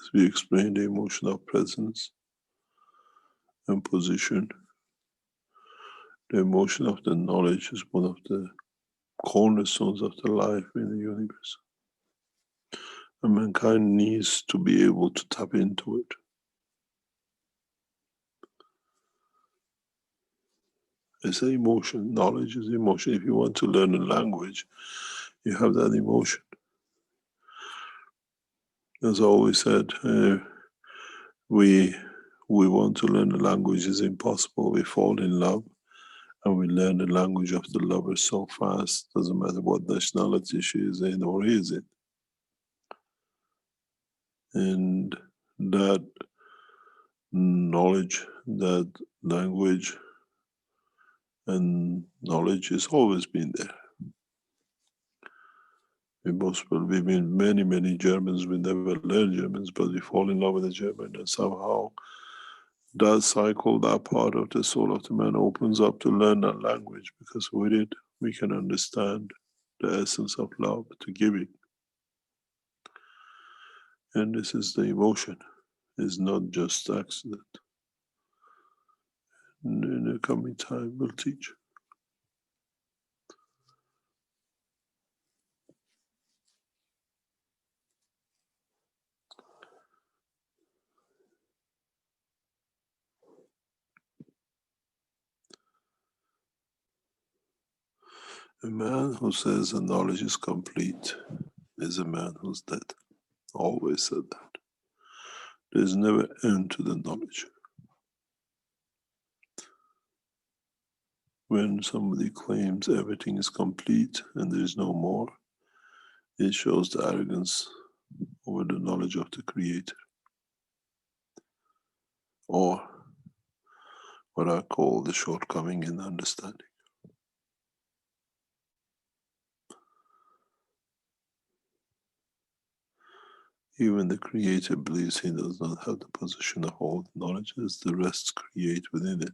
As we explain the emotion of presence and position, the emotion of the knowledge is one of the cornerstones of the life in the universe. And mankind needs to be able to tap into it. It's an emotion. Knowledge is emotion. If you want to learn a language, you have that emotion. As I always said, we want to learn a language is impossible. We fall in love and we learn the language of the lover so fast. Doesn't matter what nationality she is in or he is in. And that knowledge, that language and knowledge has always been there. We've been many Germans, we never learn Germans, but we fall in love with a German, and somehow that cycle, that part of the soul of the man opens up to learn that language, because with it we can understand the essence of love, to giving. And this is the emotion, it's not just accident. In the coming time we'll teach. A man who says the knowledge is complete is a man who's dead. Always said that. There's never end to the knowledge. When somebody claims everything is complete and there is no more, it shows the arrogance over the knowledge of the Creator, or what I call the shortcoming in understanding. Even the Creator believes he does not have the position of all knowledge as the rest create within it.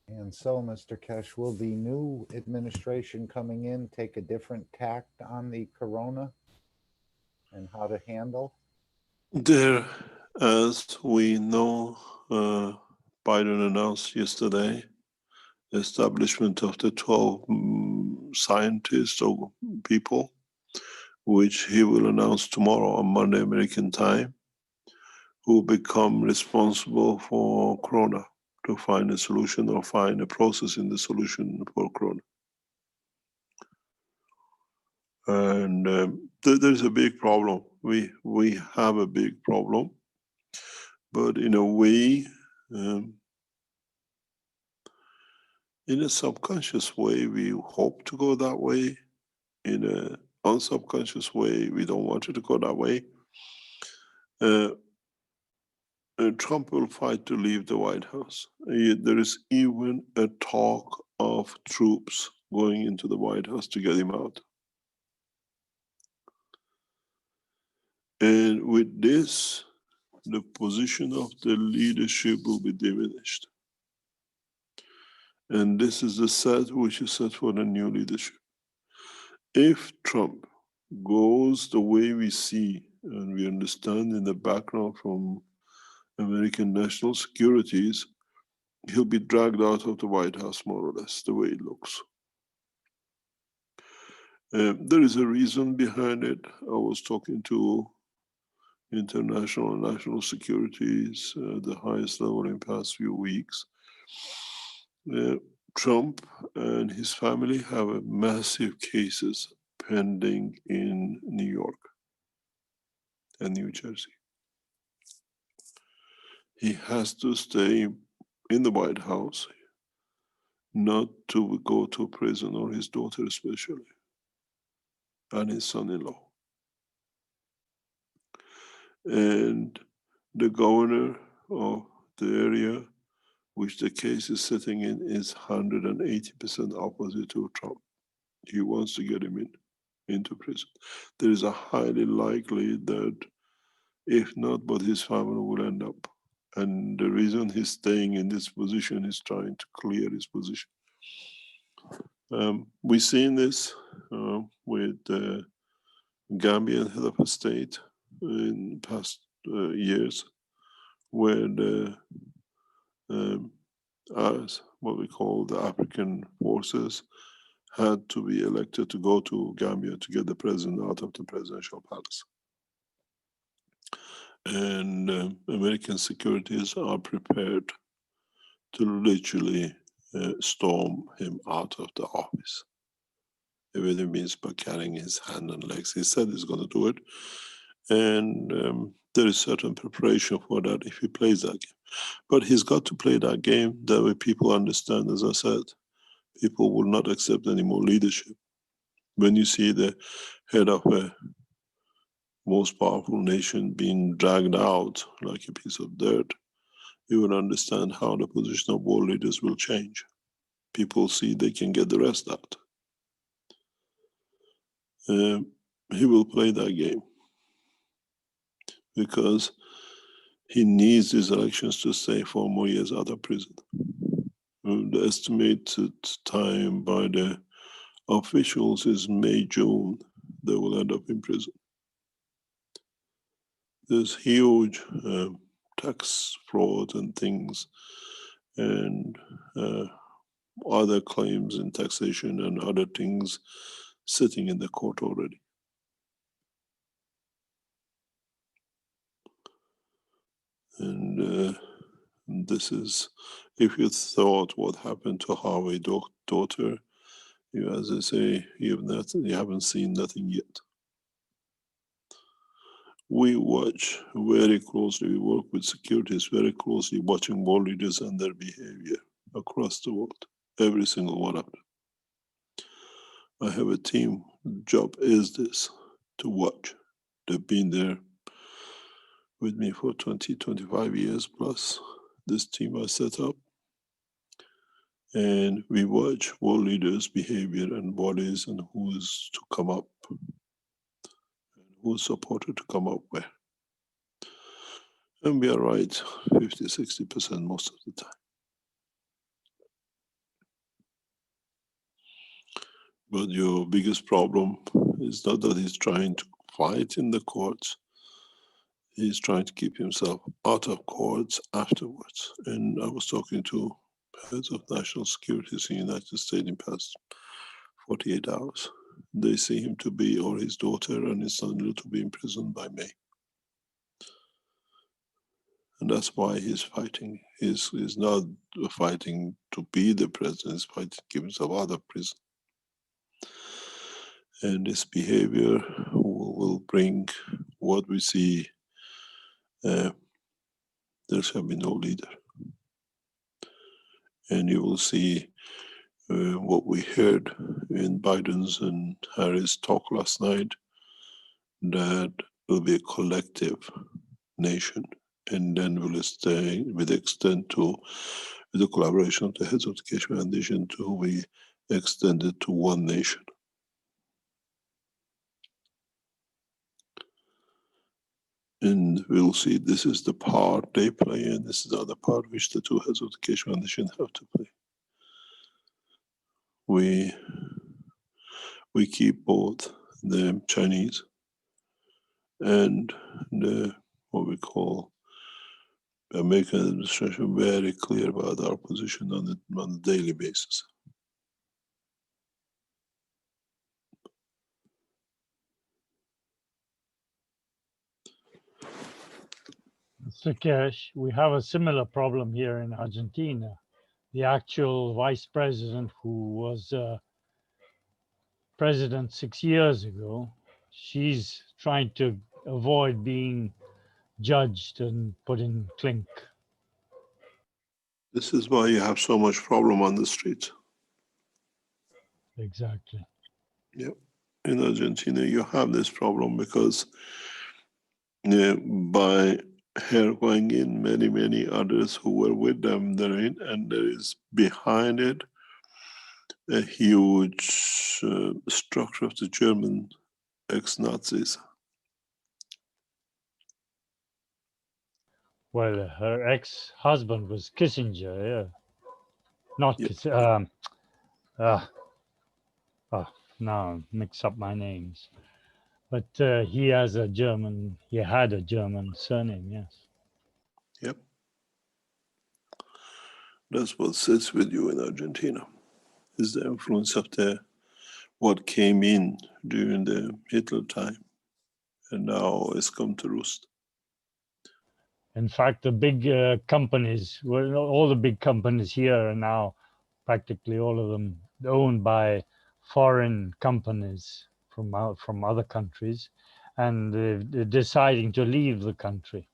And so, Mr. Keshe, will the new administration coming in take a different tact on the corona and how to handle? There, as we know, Biden announced yesterday, establishment of the 12 scientists or people, which he will announce tomorrow on Monday American time, who become responsible for corona, to find a solution or find a process in the solution for corona. And there's a big problem. We have a big problem, but in a way, in a subconscious way, we hope to go that way. In an unsubconscious way, we don't want it to go that way. Trump will fight to leave the White House. There is even a talk of troops going into the White House to get him out. And with this, the position of the leadership will be diminished. And this is the set which is set for the new leadership. If Trump goes the way we see and we understand in the background from American national securities, he'll be dragged out of the White House more or less, the way it looks. There is a reason behind it. I was talking to international and national securities at the highest level in the past few weeks. Trump and his family have a massive cases pending in New York and New Jersey. He has to stay in the White House, not to go to prison, or his daughter especially, and his son-in-law. And the governor of the area which the case is sitting in is 180% opposite to Trump. He wants to get him into prison. There is a highly likely that if not, but his family will end up. And the reason he's staying in this position is trying to clear his position. We've seen this with the Gambian head of a state in past years, where the as what we call the African forces had to be elected to go to Gambia to get the president out of the presidential palace. And American securities are prepared to literally storm him out of the office. If it means by carrying his hand and legs. He said he's going to do it. And there is certain preparation for that if he plays that game. But he's got to play that game. That way people understand, as I said, people will not accept any more leadership. When you see the head of a most powerful nation being dragged out like a piece of dirt, you will understand how the position of world leaders will change. People see they can get the rest out. He will play that game because he needs these elections to stay 4 more years out of prison. The estimated time by the officials is May, June, they will end up in prison. There's huge tax fraud and things, and other claims in taxation and other things sitting in the court already. And this is, if you thought what happened to Harvey's daughter, you, as I say, you haven't seen nothing yet. We watch very closely, we work with securities very closely, watching world leaders and their behavior across the world, every single one of them. I have a team, job is this, to watch. They've been there with me for 20, 25 years plus. This team I set up. And we watch world leaders' behavior and bodies and who's to come up and who's supported to come up where. And we are right 50, 60% most of the time. But your biggest problem is not that he's trying to fight in the courts. He's trying to keep himself out of courts afterwards. And I was talking to heads of national securities in the United States in past 48 hours. They see him to be, or his daughter and his son-in-law to be imprisoned by May. And that's why he's fighting. He's not fighting to be the president, he's fighting to keep himself out of prison. And this behavior will bring what we see. There shall be no leader. And you will see what we heard in Biden's and Harris' talk last night, that will be a collective nation, and then will stay with extent to with the collaboration of the heads of the Keshe Foundation to be extended to one nation. And we'll see this is the part they play, and this is the other part which the two heads of the Keshe Foundation have to play. We keep both the Chinese and the what we call American administration very clear about our position on a daily basis. Mr. Keshe, we have a similar problem here in Argentina. The actual vice president who was president 6 years ago, she's trying to avoid being judged and put in clink. This is why you have so much problem on the street. Exactly. Yep. In Argentina, you have this problem because by her going in, many others who were with them there in, and there is behind it a huge structure of the German ex-Nazis. Well, her ex-husband was Kissinger, yeah. Not Yeah. now mix up my names. But he had a German surname, yes. Yep. That's what sits with you in Argentina, is the influence of what came in during the Hitler time, and now it's come to roost. In fact, the big companies, well, all the big companies here are now practically all of them owned by foreign companies from other countries, and they're deciding to leave the country.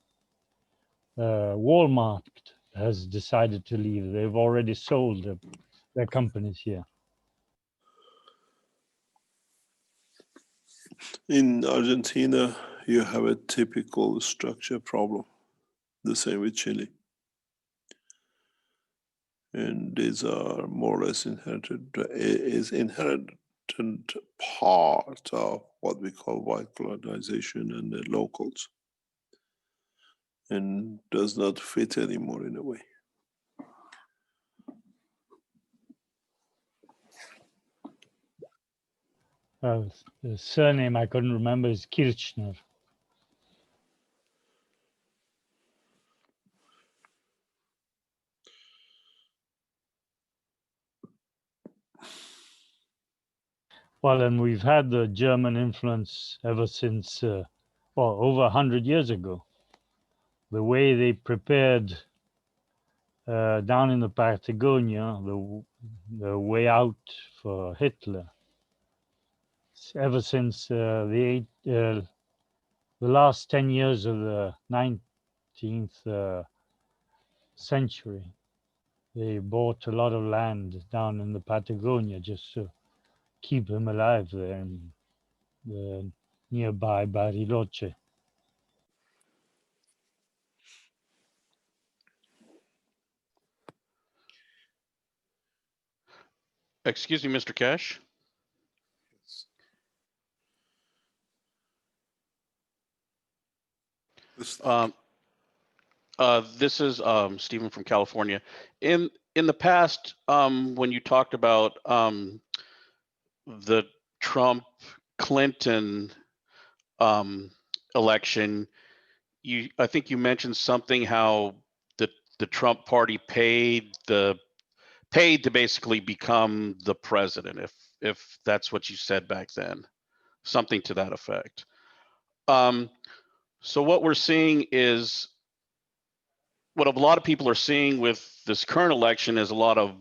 Walmart has decided to leave. They've already sold their companies here. In Argentina, you have a typical structure problem, the same with Chile. And these are more or less inherited part of what we call white colonization and the locals, and does not fit anymore in a way. The surname I couldn't remember is Kirchner. Well, and we've had the German influence ever since, over 100 years ago. The way they prepared down in the Patagonia, the way out for Hitler, ever since the last 10 years of the 19th century, they bought a lot of land down in the Patagonia just to keep him alive there in the nearby Bariloche. Excuse me, Mr. Keshe. This is Stephen from California. In the past, when you talked about the Trump-Clinton election, I think you mentioned something how the Trump party paid to basically become the president, if that's what you said back then, something to that effect. So what we're seeing is, what a lot of people are seeing with this current election is a lot of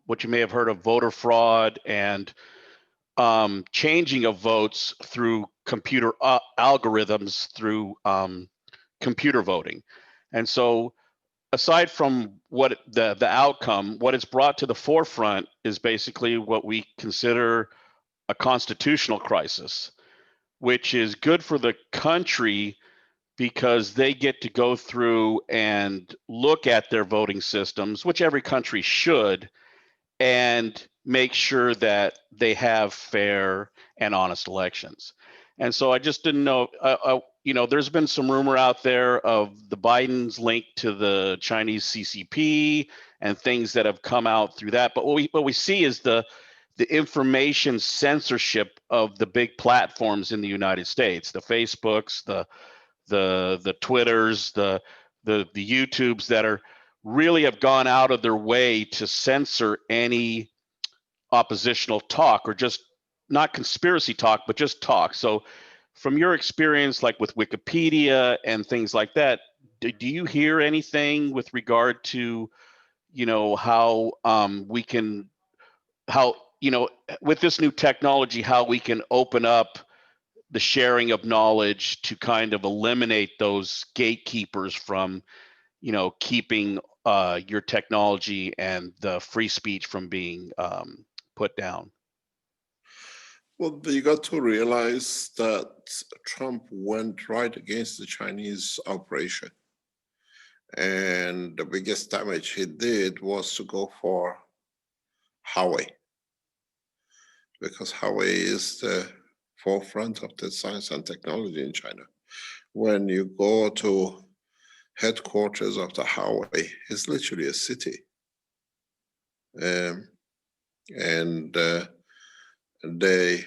what you may have heard of voter fraud and changing of votes through computer algorithms through computer voting. And so aside from what the outcome, what it's brought to the forefront is basically what we consider a constitutional crisis, which is good for the country because they get to go through and look at their voting systems, which every country should, and make sure that they have fair and honest elections. And so I just didn't know, there's been some rumor out there of the Biden's link to the Chinese CCP and things that have come out through that. But what we see is the information censorship of the big platforms in the United States, the Facebooks, the Twitters, the YouTubes that are really have gone out of their way to censor any oppositional talk, or just not conspiracy talk, but just talk. So from your experience, like with Wikipedia and things like that, do you hear anything with regard to, how we can, with this new technology, how we can open up the sharing of knowledge to kind of eliminate those gatekeepers from, keeping your technology and the free speech from being put down? Well, you got to realize that Trump went right against the Chinese operation. And the biggest damage he did was to go for Huawei, because Huawei is the forefront of the science and technology in China. When you go to headquarters of the Huawei, it's literally a city. And they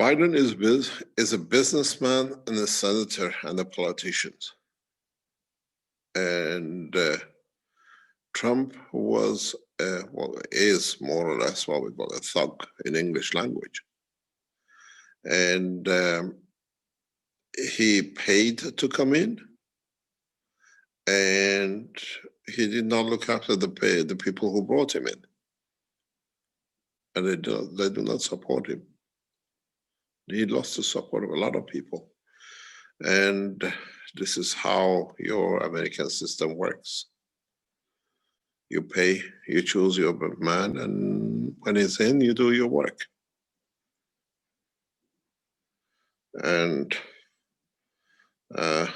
Biden is a businessman and a senator and a politician. And Trump was, is more or less what we call a thug in English language. And he paid to come in, and he did not look after the people who brought him in. And they do not support him. He lost the support of a lot of people. And this is how your American system works. You pay, you choose your man, and when it's in, you do your work. And the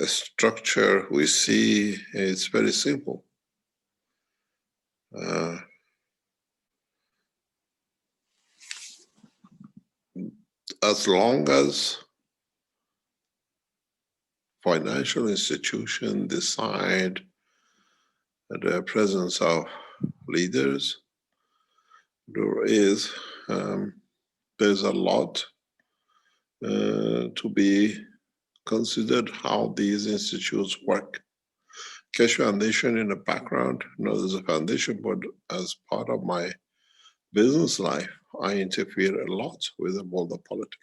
structure we see is very simple. As long as financial institutions decide the presence of leaders, there's a lot to be considered how these institutes work. Keshe Foundation in the background, not as a foundation, but as part of my business life, I interfere a lot with the world of politics.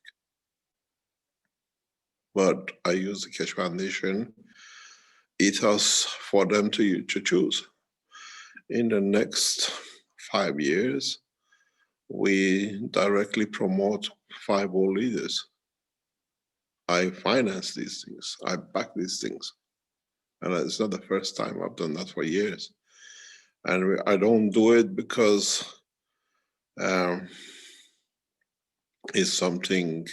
But I use the Keshe Foundation ethos for them to choose. In the next 5 years, we directly promote 5 world leaders. I finance these things, I back these things. And it's not the first time, I've done that for years. And I don't do it because it's something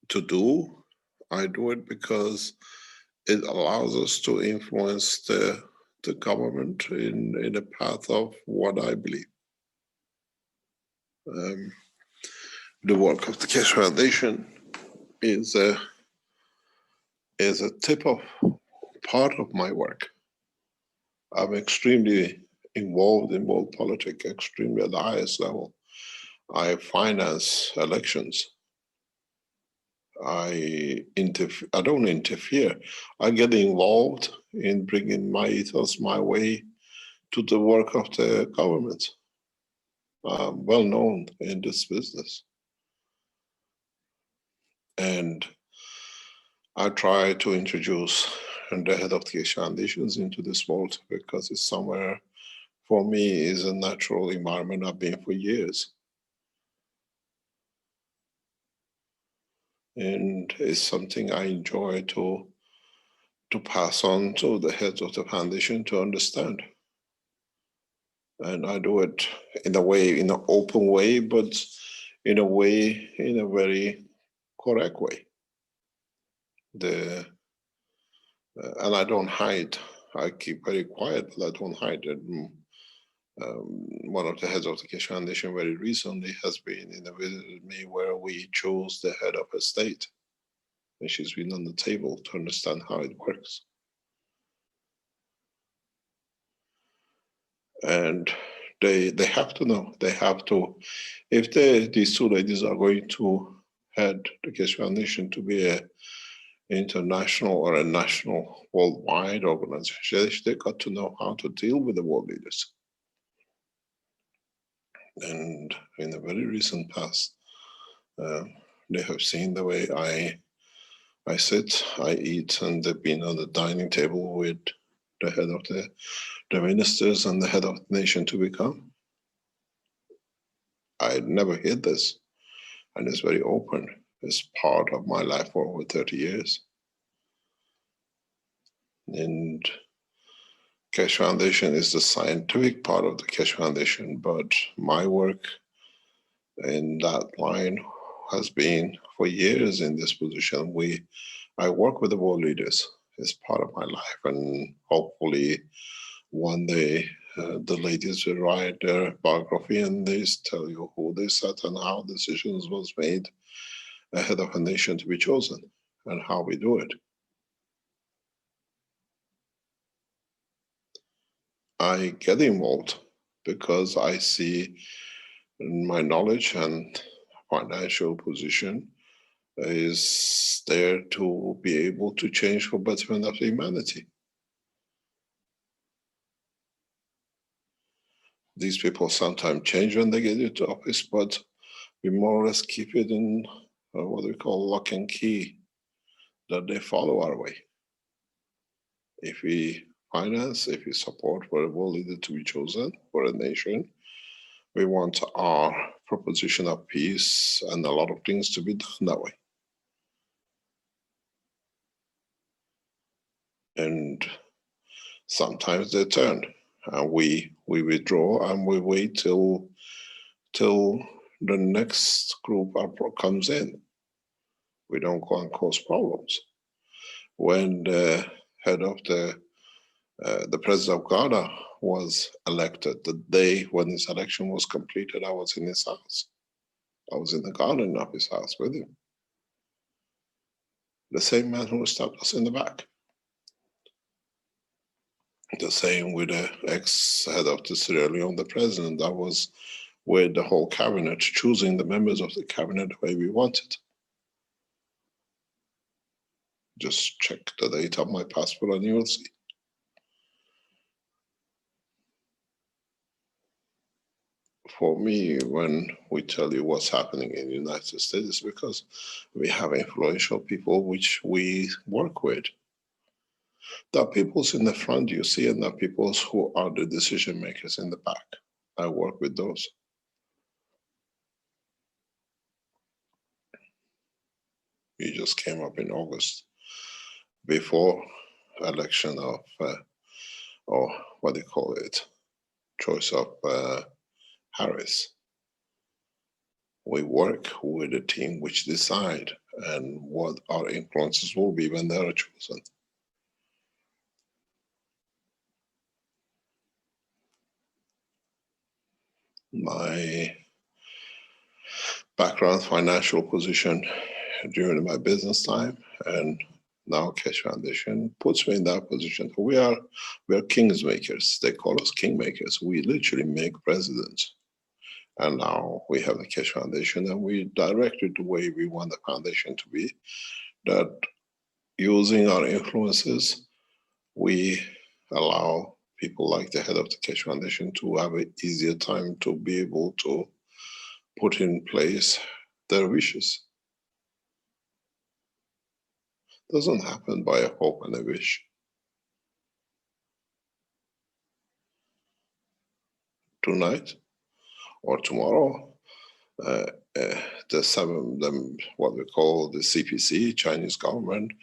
to do. I do it because it allows us to influence the government in the path of what I believe. The work of the Keshe Foundation is a tip of part of my work. I'm extremely involved in world politics, extremely at the highest level. I finance elections. I don't interfere. I get involved in bringing my ethos, my way to the work of the government. I'm well known in this business. And I try to introduce the head of the Keshe Foundations into this world because it's somewhere, for me, is a natural environment I've been for years. And it's something I enjoy to pass on to the heads of the foundation to understand. And I do it in a way, in an open way, but in a way, in a very correct way. And I don't hide. I keep very quiet, but I don't hide. One of the heads of the Keshe Foundation very recently has been in a visit with me where we chose the head of a state. And she's been on the table to understand how it works. And they have to know. They have to, if these 2 ladies are going to head the Keshe Foundation to be an international or a national worldwide organization, they got to know how to deal with the world leaders. And in the very recent past, they have seen the way I sit, I eat, and they've been on the dining table with the head of the ministers and the head of the nation to become. I never hid this, and it's very open. It's part of my life for over 30 years. And Keshe Foundation is the scientific part of the Keshe Foundation, but my work in that line has been for years in this position. I work with the world leaders. It's part of my life, and hopefully one day the ladies will write their biography and they tell you who they sat and how decisions was made ahead of a nation to be chosen and how we do it. I get involved because I see my knowledge and financial position is there to be able to change for betterment of humanity. These people sometimes change when they get into office, but we more or less keep it in what we call lock and key, that they follow our way. If we finance, if we support for a world leader to be chosen for a nation, we want our proposition of peace and a lot of things to be done that way. And sometimes they turn, and we withdraw and we wait till the next group comes in. We don't go and cause problems. When the head of the president of Ghana was elected, the day when his election was completed, I was in his house. I was in the garden of his house with him. The same man who stabbed us in the back. The same with the ex-head of the Sierra Leone, the president. I was with the whole cabinet, choosing the members of the cabinet the way we wanted. Just check the date of my passport and you will see. For me, when we tell you what's happening in the United States, it's because we have influential people which we work with. There are peoples in the front you see, and there are peoples who are the decision makers in the back. I work with those. We just came up in August, before election of, or what do you call it, choice of Harris. We work with a team which decide and what our influences will be when they are chosen. My background, financial position during my business time, and now Keshe Foundation puts me in that position. We are kings makers. They call us king makers. We literally make presidents. And now we have the Keshe Foundation, and we direct it the way we want the foundation to be, that using our influences, we allow people like the head of the Keshe Foundation to have an easier time to be able to put in place their wishes. Doesn't happen by a hope and a wish. Tonight or tomorrow, what we call the CPC, Chinese government,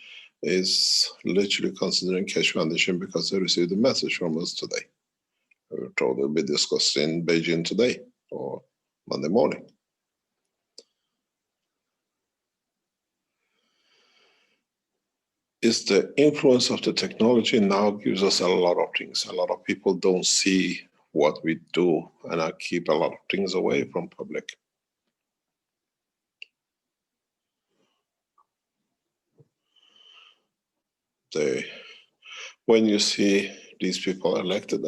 is literally considering Keshe Foundation because they received a message from us today. We were told it will be discussed in Beijing today or Monday morning. It's the influence of the technology now gives us a lot of things. A lot of people don't see what we do, and I keep a lot of things away from public. When you see these people elected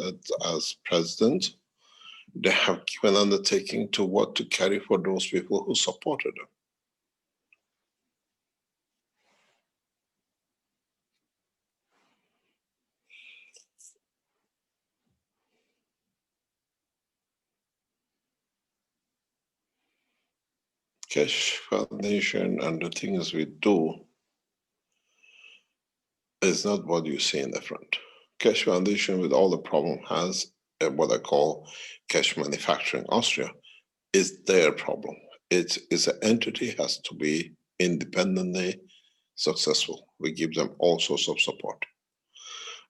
as president, they have given undertaking to what to carry for those people who supported them. Keshe Foundation and the things we do is not what you see in the front. Keshe Foundation, with all the problem, has what I call Keshe Manufacturing Austria, is their problem. It is an entity, has to be independently successful. We give them all sorts of support.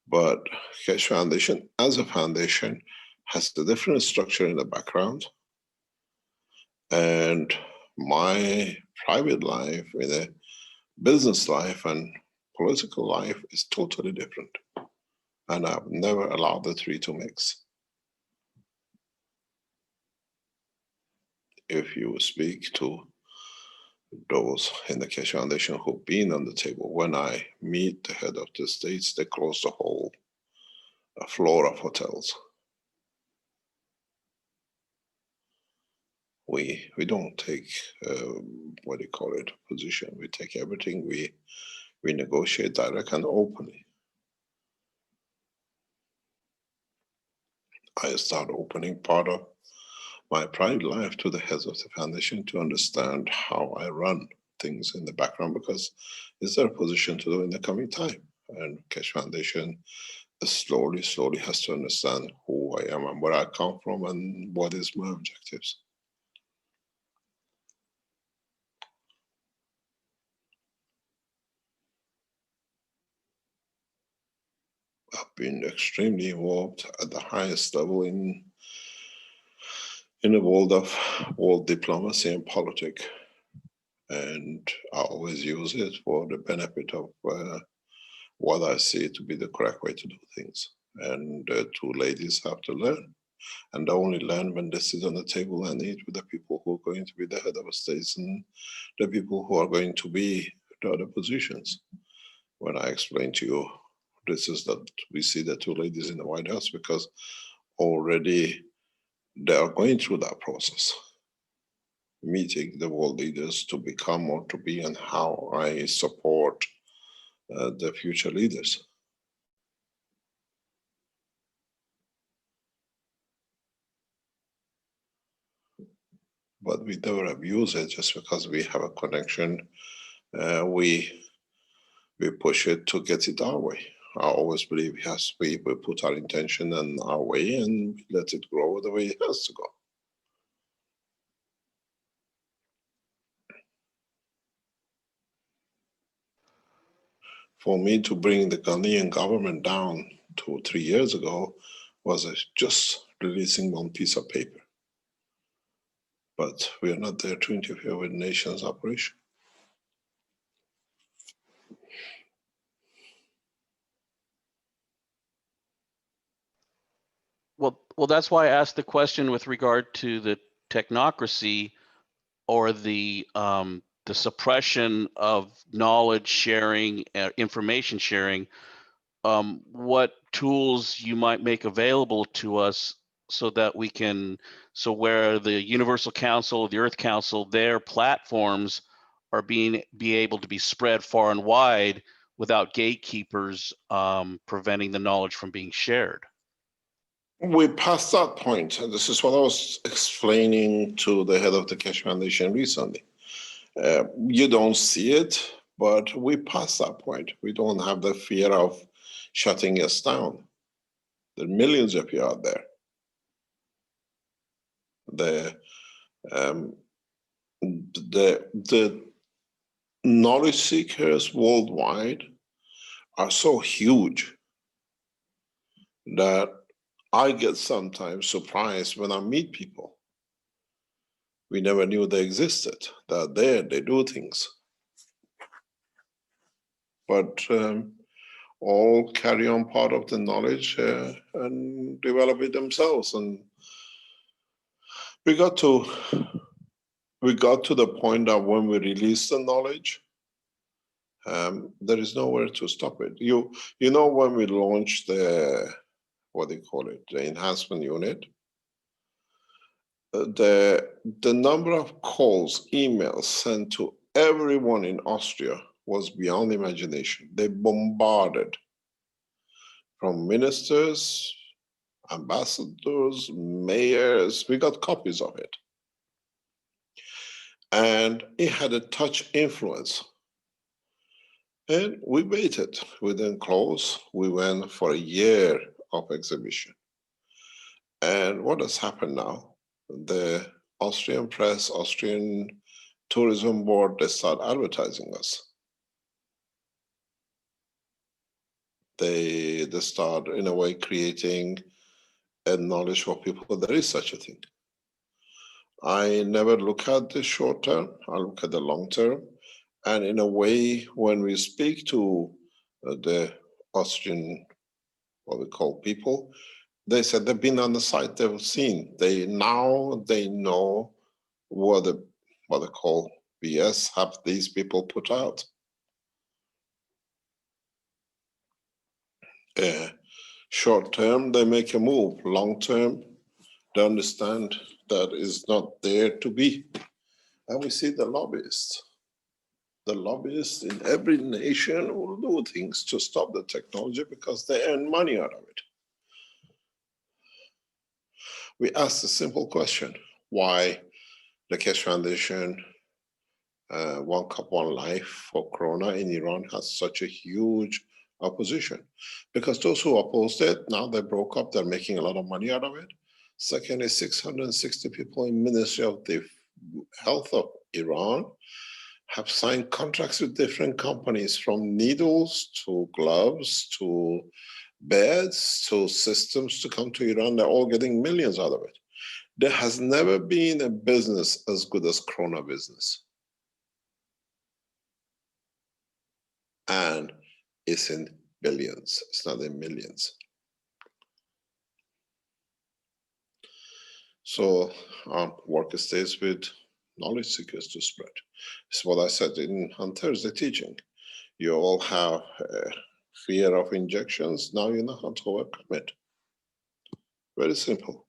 But Keshe Foundation, as a foundation, has a different structure in the background. And my private life, in a business life and political life, is totally different. And I've never allowed the three to mix. If you speak to those in the Keshe Foundation who've been on the table, when I meet the head of the states, they close the whole floor of hotels. We don't take what do you call it, position. We take everything. We negotiate direct and openly. I start opening part of my private life to the heads of the foundation to understand how I run things in the background, because it's their position to do in the coming time. And Keshe Foundation slowly has to understand who I am and where I come from and what is my objectives. I've been extremely involved at the highest level in the world of world diplomacy and politics. And I always use it for the benefit of what I see to be the correct way to do things. And the two ladies have to learn. And they only learn when they sit on the table and eat with the people who are going to be the head of states and the people who are going to be the other positions. When I explain to you, this is that we see the two ladies in the White House because already they are going through that process, meeting the world leaders to become or to be, and how I support the future leaders. But we never abuse it just because we have a connection. We push it to get it our way. I always believe, yes, we put our intention and our way and let it grow the way it has to go. For me to bring the Ghanaian government down 2 or 3 years ago was just releasing one piece of paper. But we are not there to interfere with nations' operation. Well, that's why I asked the question with regard to the technocracy or the suppression of knowledge sharing, information sharing. What tools you might make available to us so that we can, so where the Universal Council, the Earth Council, their platforms are be able to be spread far and wide without gatekeepers preventing the knowledge from being shared. We passed that point, and this is what I was explaining to the head of the Keshe Foundation recently. You don't see it, but we passed that point. We don't have the fear of shutting us down. There are millions of you out there. The knowledge seekers worldwide are so huge that I get sometimes surprised when I meet people. We never knew they existed. They're there, they do things. But all carry on part of the knowledge and develop it themselves. And we got to the point that when we release the knowledge, there is nowhere to stop it. You know, when we launched the, what do you call it, the enhancement unit, the number of calls, emails sent to everyone in Austria was beyond imagination. They bombarded from ministers, ambassadors, mayors. We got copies of it. And it had a touch influence. And we waited. We didn't close. We went for a year of exhibition. And what has happened now? The Austrian press, Austrian tourism board, they start advertising us. They start, in a way, creating a knowledge for people that there is such a thing. I never look at the short term, I look at the long term. And in a way, when we speak to the Austrian, what we call people, they said they've been on the site, they've seen, they know what they call BS have these people put out. Short term, they make a move. Long term, they understand that is not there to be. And we see the lobbyists. The lobbyists in every nation will do things to stop the technology because they earn money out of it. We asked a simple question: why the Keshe Foundation, One Cup, One Life for Corona in Iran has such a huge opposition? Because those who opposed it, now they broke up, they're making a lot of money out of it. Second is 660 people in Ministry of the Health of Iran have signed contracts with different companies, from needles to gloves to beds to systems to come to Iran. They're all getting millions out of it. There has never been a business as good as Corona business. And it's in billions, it's not in millions. So our work stays with knowledge seekers to spread. It's what I said on Thursday teaching. You all have fear of injections, now you know how to overcome it. Very simple.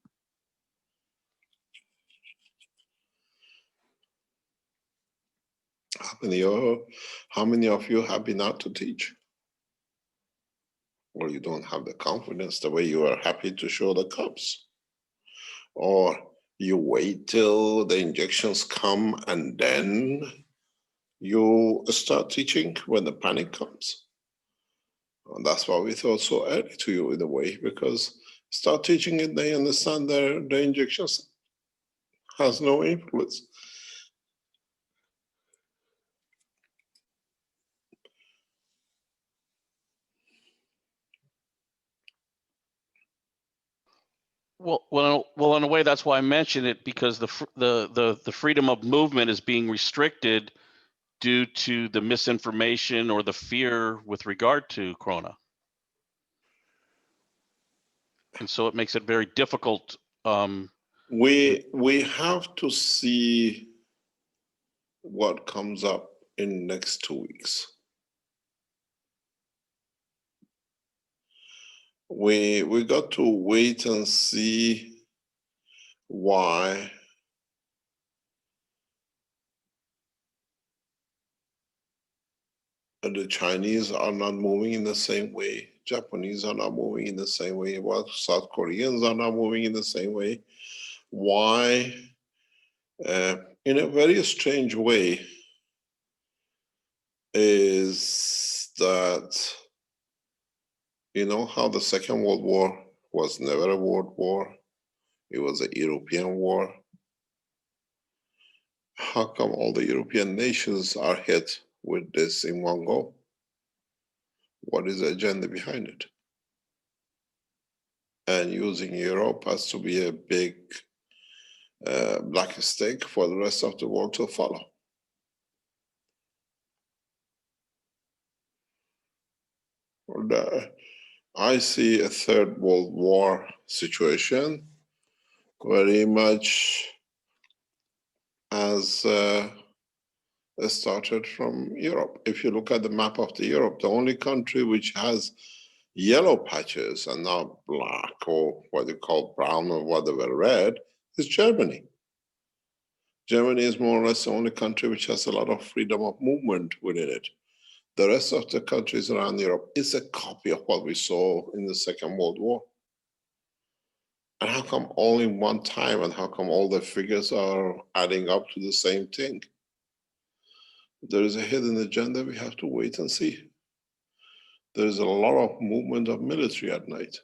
How many of you have been out to teach? Or you don't have the confidence the way you are happy to show the cups? Or you wait till the injections come and then you start teaching when the panic comes? And that's why we thought so early to you in a way, because start teaching it, they understand the injections has no influence. Well, in a way, that's why I mentioned it, because the freedom of movement is being restricted due to the misinformation or the fear with regard to Corona. And so it makes it very difficult. We have to see what comes up in the next 2 weeks. We got to wait and see why the Chinese are not moving in the same way, Japanese are not moving in the same way, while South Koreans are not moving in the same way. Why? In a very strange way, is that, you know how the Second World War was never a world war, it was a European war. How come all the European nations are hit with this in one go? What is the agenda behind it? And using Europe as to be a big black stick for the rest of the world to follow. I see a Third World War situation very much as started from Europe. If you look at the map of the Europe, the only country which has yellow patches and not black, or what you call brown or whatever, red, is Germany. Germany is more or less the only country which has a lot of freedom of movement within it. The rest of the countries around Europe is a copy of what we saw in the Second World War. And how come only one time, and how come all the figures are adding up to the same thing? There is a hidden agenda. We have to wait and see. There's a lot of movement of military at night.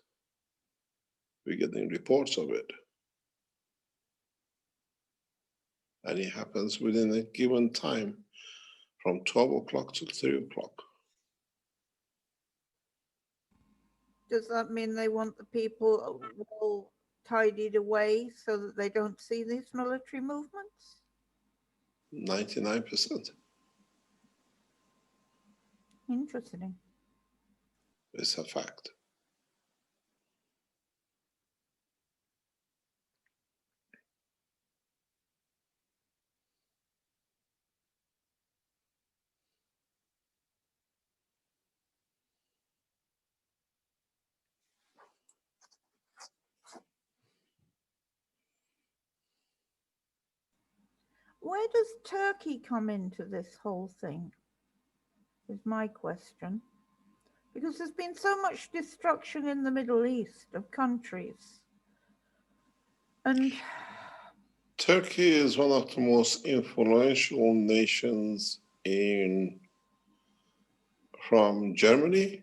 We're getting reports of it. And it happens within a given time from 12 o'clock to 3 o'clock. Does that mean they want the people well tidied away so that they don't see these military movements? 99%. Interesting. It's a fact. Where does Turkey come into this whole thing? Is my question. Because there's been so much destruction in the Middle East of countries. And Turkey is one of the most influential nations from Germany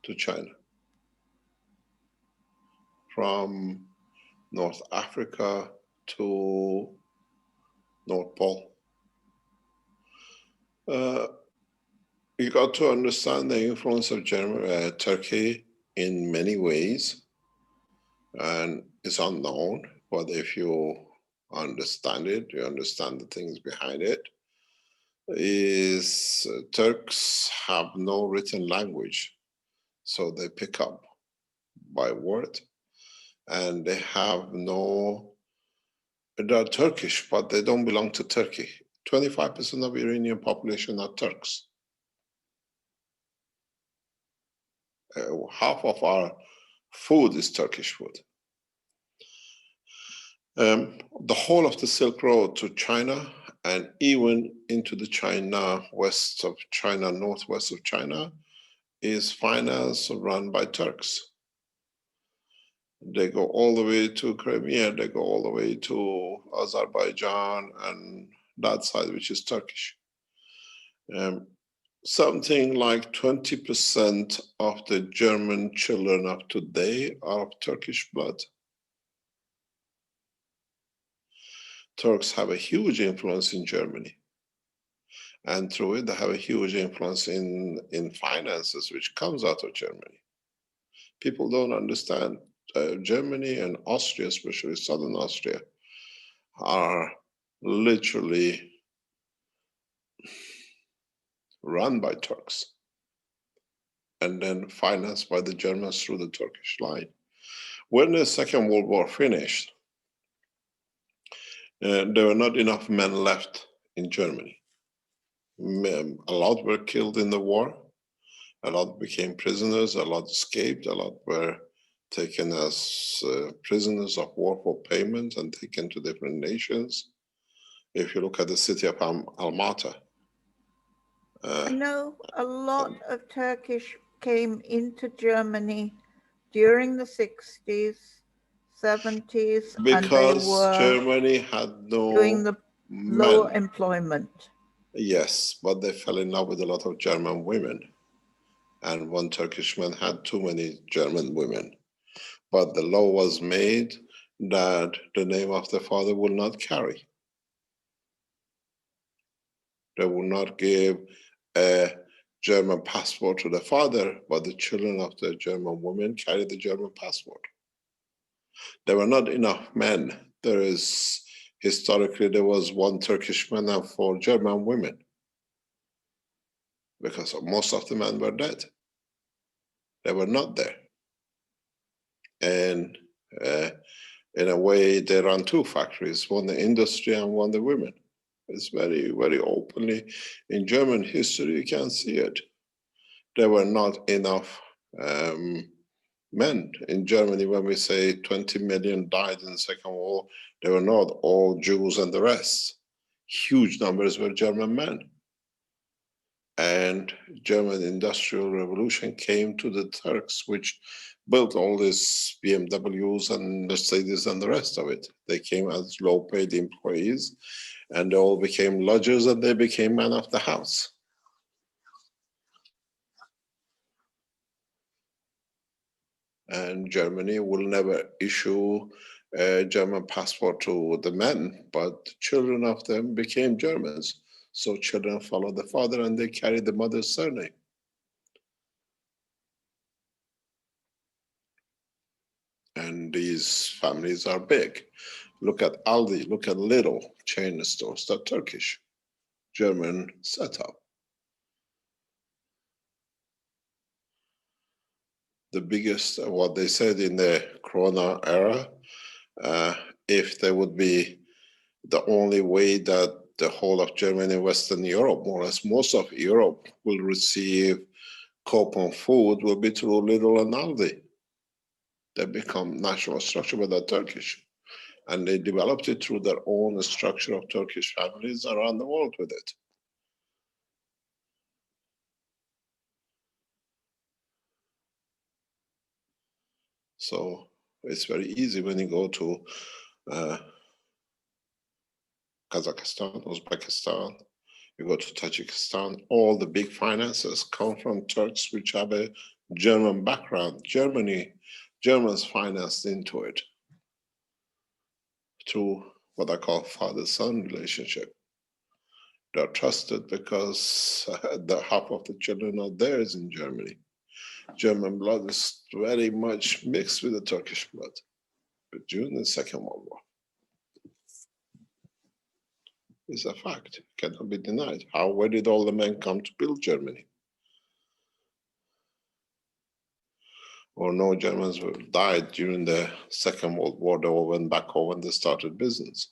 to China, from North Africa to North Pole. You got to understand the influence of Turkey in many ways, and it's unknown, but if you understand it, you understand the things behind it, is Turks have no written language, so they pick up by word, and they have no, they're Turkish, but they don't belong to Turkey. 25% of Iranian population are Turks. Half of our food is Turkish food. The whole of the Silk Road to China and even into the China, west of China, northwest of China, is financed or run by Turks. They go all the way to Crimea, they go all the way to Azerbaijan and that side, which is Turkish. Something like 20% of the German children of today are of Turkish blood. Turks have a huge influence in Germany. And through it, they have a huge influence in finances, which comes out of Germany. People don't understand. Germany and Austria, especially southern Austria, are literally run by Turks and then financed by the Germans through the Turkish line. When the Second World War finished, there were not enough men left in Germany. A lot were killed in the war, a lot became prisoners, a lot escaped, a lot were taken as prisoners of war for payment and taken to different nations. If you look at the city of Almaty. I know a lot of Turkish came into Germany during the 60s, 70s, and they were Germany had no doing the lower employment. Yes, but they fell in love with a lot of German women. And one Turkish man had too many German women. But the law was made that the name of the father will not carry. They will not give a German passport to the father, but the children of the German women carry the German passport. There were not enough men. Historically, there was one Turkish man and 4 German women, because most of the men were dead. They were not there. And in a way, they run 2 factories, one the industry and one the women. It's very, very openly. In German history, you can see it. There were not enough men in Germany. When we say 20 million died in the Second War, they were not all Jews and the rest. Huge numbers were German men. And German Industrial Revolution came to the Turks, which built all these BMWs and Mercedes and the rest of it. They came as low-paid employees, and they all became lodgers, and they became men of the house. And Germany will never issue a German passport to the men, but children of them became Germans. So children follow the father and they carry the mother's surname. And these families are big. Look at Aldi, look at Lidl chain stores, they're Turkish, German setup. The biggest, what they said in the Corona era, if there would be the only way that the whole of Germany and Western Europe, more or less most of Europe, will receive coupon food will be through Lidl and Aldi. They become national structure, but they're Turkish. And they developed it through their own structure of Turkish families around the world with it. So it's very easy when you go to Kazakhstan, Uzbekistan, you go to Tajikistan, all the big finances come from Turks which have a German background. Germans financed into it through what I call father-son relationship. They're trusted because the half of the children are theirs in Germany. German blood is very much mixed with the Turkish blood. But during the Second World War, it's a fact, cannot be denied. Where did all the men come to build Germany? Or no Germans died during the Second World War, they all went back home and they started business.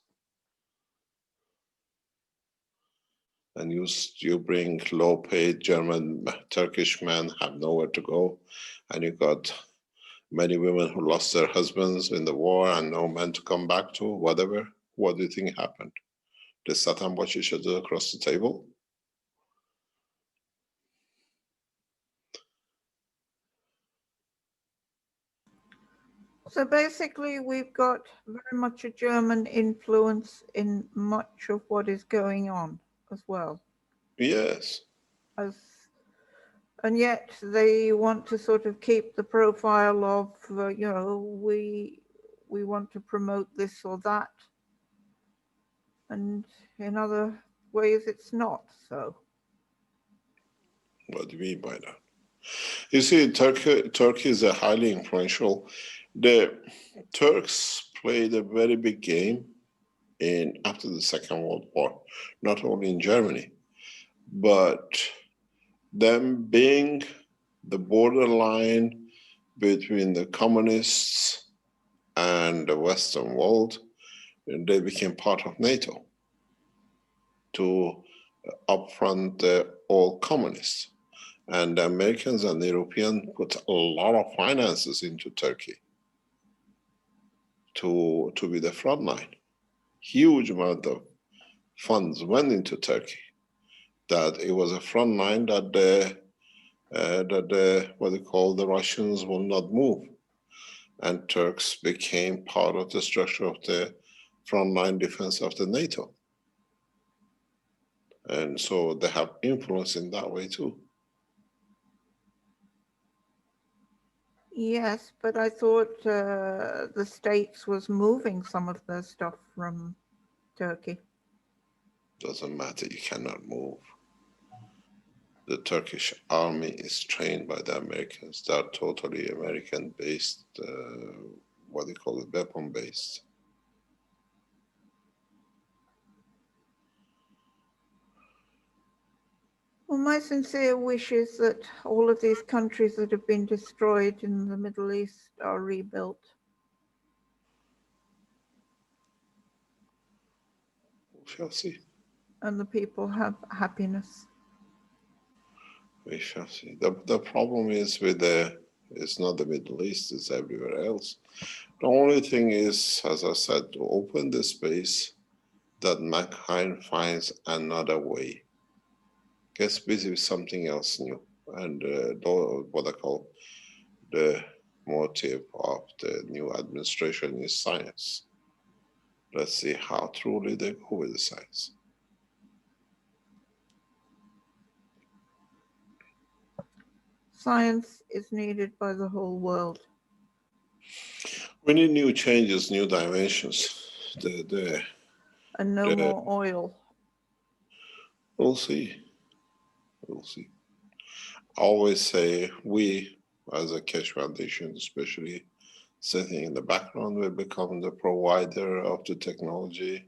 And you bring low-paid German, Turkish men have nowhere to go, and you got many women who lost their husbands in the war and no men to come back to, whatever. What do you think happened? They sat and watched each other across the table? So basically, we've got very much a German influence in much of what is going on as well. Yes. And yet they want to sort of keep the profile of, we want to promote this or that. And in other ways, it's not so. What do you mean by that? You see, Turkey is a highly influential. The Turks played a very big game after the Second World War, not only in Germany, but them being the borderline between the communists and the Western world, and they became part of NATO to upfront all communists. And the Americans and the Europeans put a lot of finances into Turkey to be the front line. Huge amount of funds went into Turkey. That it was a front line that what they call the Russians will not move. And Turks became part of the structure of the frontline defense of the NATO. And so they have influence in that way too. Yes, but I thought the States was moving some of their stuff from Turkey. Doesn't matter, you cannot move. The Turkish army is trained by the Americans. They are totally American-based, what they call it, weapon-based. Well, my sincere wish is that all of these countries that have been destroyed in the Middle East are rebuilt. We shall see. And the people have happiness. We shall see. The problem is it's not the Middle East, it's everywhere else. The only thing is, as I said, to open the space that mankind finds another way. gets busy with something else new. And what I call the motive of the new administration is science. Let's see how truly they go with the science. Science is needed by the whole world. We need new changes, new dimensions. And no more oil. We'll see. We'll see. I always say we, as a Keshe Foundation, especially sitting in the background, will become the provider of the technology,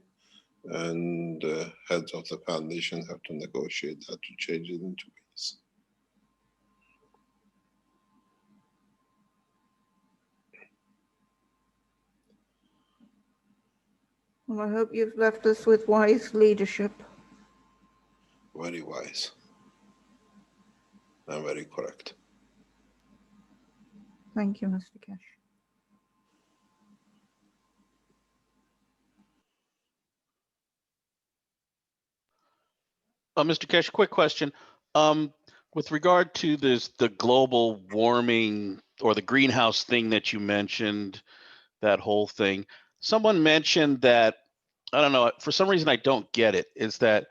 and the heads of the foundation have to negotiate that to change it into peace. Well, I hope you've left us with wise leadership. Very wise. And very correct. Thank you, Mr. Keshe. Mr. Keshe, quick question. With regard to the global warming or the greenhouse thing that you mentioned, that whole thing, someone mentioned that, I don't know, for some reason I don't get it, is that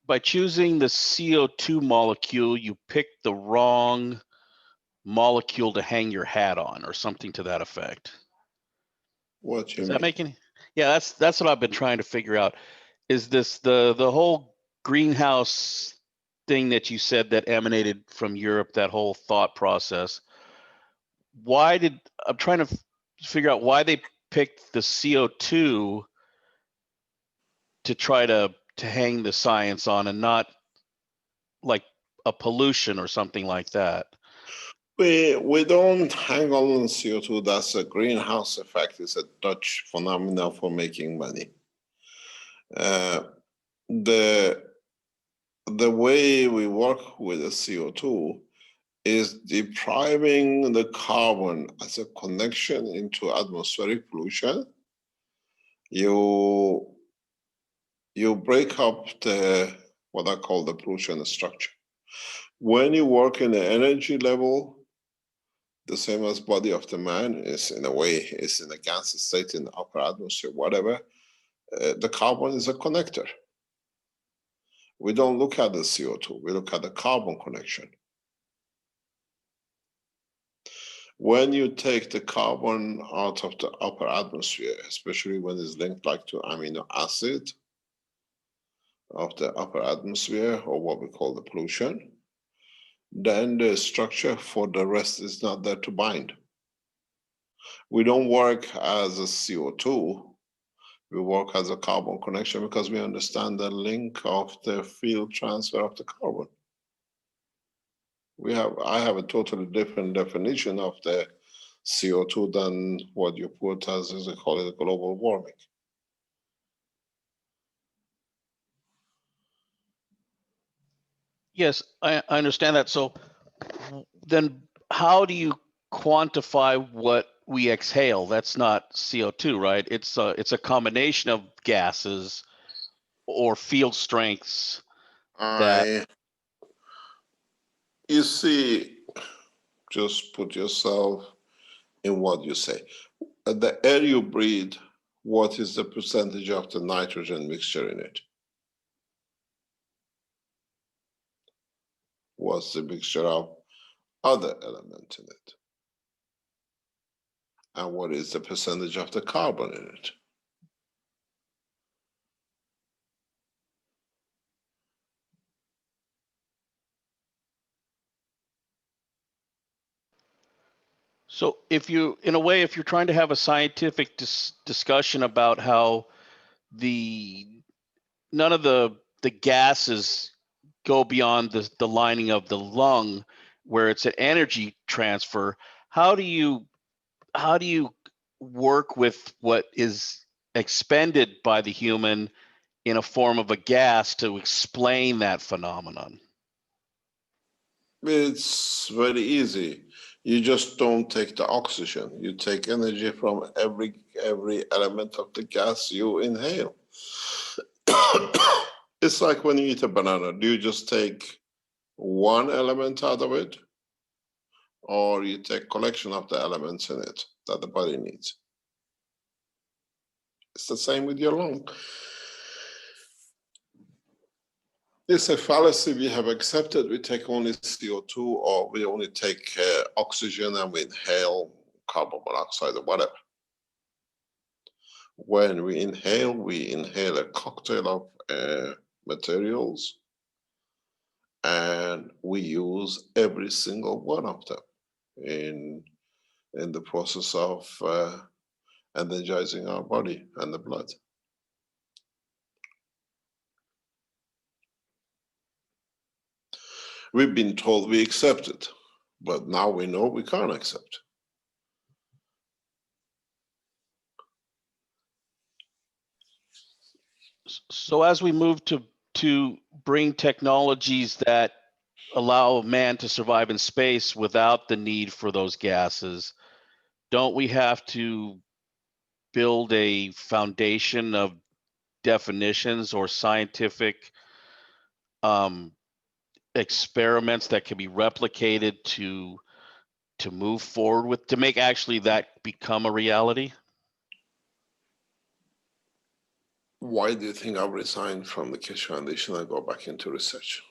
by choosing the CO2 molecule, you picked the wrong molecule to hang your hat on, or something to that effect. What you Is mean? that making? Yeah, that's what I've been trying to figure out. Is this the whole greenhouse thing that you said that emanated from Europe, that whole thought process? I'm trying to figure out why they picked the CO2 to try to hang the science on, and not like a pollution or something like that. We don't hang on CO2. That's a greenhouse effect. It's a Dutch phenomenon for making money. The way we work with the CO2 is depriving the carbon as a connection into atmospheric pollution. You break up the what I call the pollution structure. When you work in the energy level, the same as body of the man is, in a way, is in a gas state in the upper atmosphere, whatever. The carbon is a connector. We don't look at the CO2, we look at the carbon connection. When you take the carbon out of the upper atmosphere, especially when it's linked like to amino acid of the upper atmosphere, or what we call the pollution, then the structure for the rest is not there to bind. We don't work as a CO2, we work as a carbon connection, because we understand the link of the field transfer of the carbon. I have a totally different definition of the CO2 than what you put as they call it, global warming. Yes, I understand that. So then how do you quantify what we exhale? That's not CO2, right? It's a combination of gases or field strengths that. You see, just put yourself in what you say. The air you breathe, what is the percentage of the nitrogen mixture in it? What's the mixture of other elements in it? And what is the percentage of the carbon in it? So if you're trying to have a scientific discussion about how none of the gases go beyond the lining of the lung, where it's an energy transfer, how do you work with what is expended by the human in a form of a gas to explain that phenomenon? It's very easy. You just don't take the oxygen. You take energy from every element of the gas you inhale. It's like when you eat a banana, do you just take one element out of it? Or you take collection of the elements in it that the body needs? It's the same with your lung. It's a fallacy we have accepted. We take only CO2, or we only take oxygen and we inhale carbon monoxide or whatever. When we inhale a cocktail of materials, and we use every single one of them in the process of energizing our body and the blood. We've been told we accept it, but now we know we can't accept. So as we move to bring technologies that allow man to survive in space without the need for those gases, don't we have to build a foundation of definitions or scientific experiments that can be replicated to move forward with, to make actually that become a reality? Why do you think I've resigned from the Keshe Foundation and go back into research?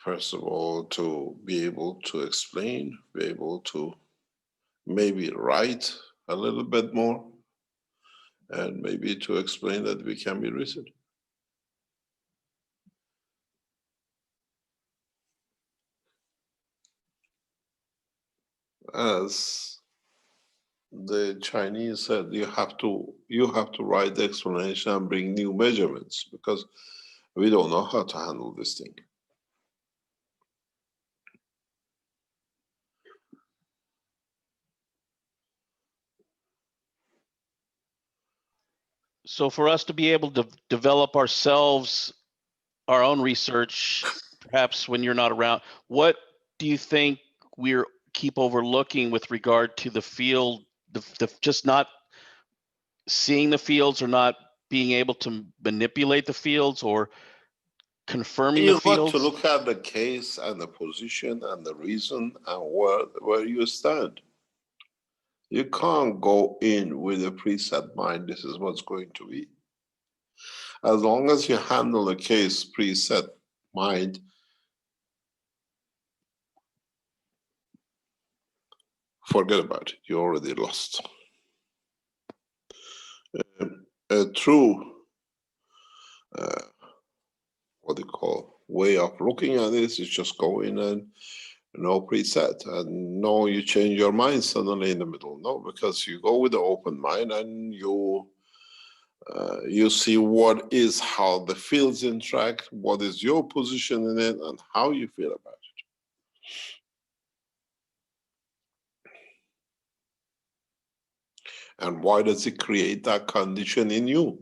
First of all, to be able to explain, be able to maybe write a little bit more, and maybe to explain that we can be lucid. As the Chinese said, you have to write the explanation and bring new measurements, because we don't know how to handle this thing. So for us to be able to develop ourselves, our own research, perhaps when you're not around, what do you think we're keep overlooking with regard to the field, the just not seeing the fields, or not being able to manipulate the fields, or confirming the You got fields? to look at the case and the position and the reason and where you stand. You can't go in with a preset mind, this is what's going to be. As long as you handle the case preset mind, forget about it, you already lost. A true, what do you call, way of looking at this is just go in and no preset, and no, you change your mind suddenly in the middle. No, because you go with the open mind and you see what is, how the fields interact, what is your position in it, and how you feel about it. And why does it create that condition in you?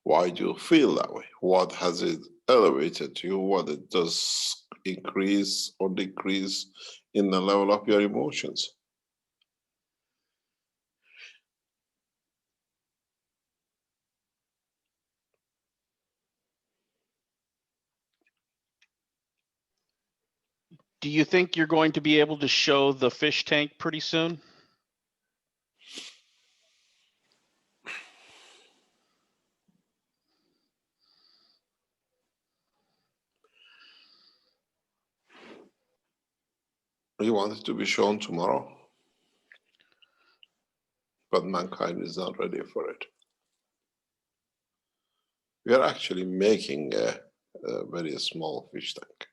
Why do you feel that way? What has it elevated you? What it does increase or decrease in the level of your emotions? Do you think you're going to be able to show the fish tank pretty soon? You want it to be shown tomorrow, but mankind is not ready for it. We are actually making a very small fish tank.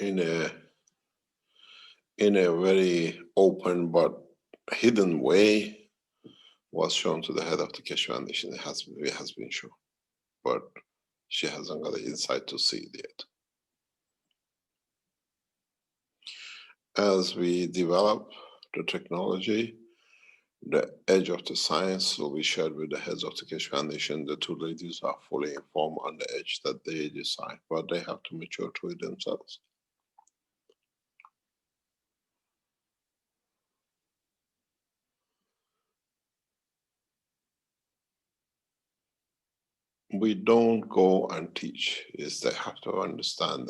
In a very open but hidden way, was shown to the head of the Keshe Foundation. It has been shown, but she hasn't got the insight to see it yet. As we develop the technology, the edge of the science will be shared with the heads of the Keshe Foundation. The two ladies are fully informed on the edge that they decide, but they have to mature to it themselves. We don't go and teach, is they have to understand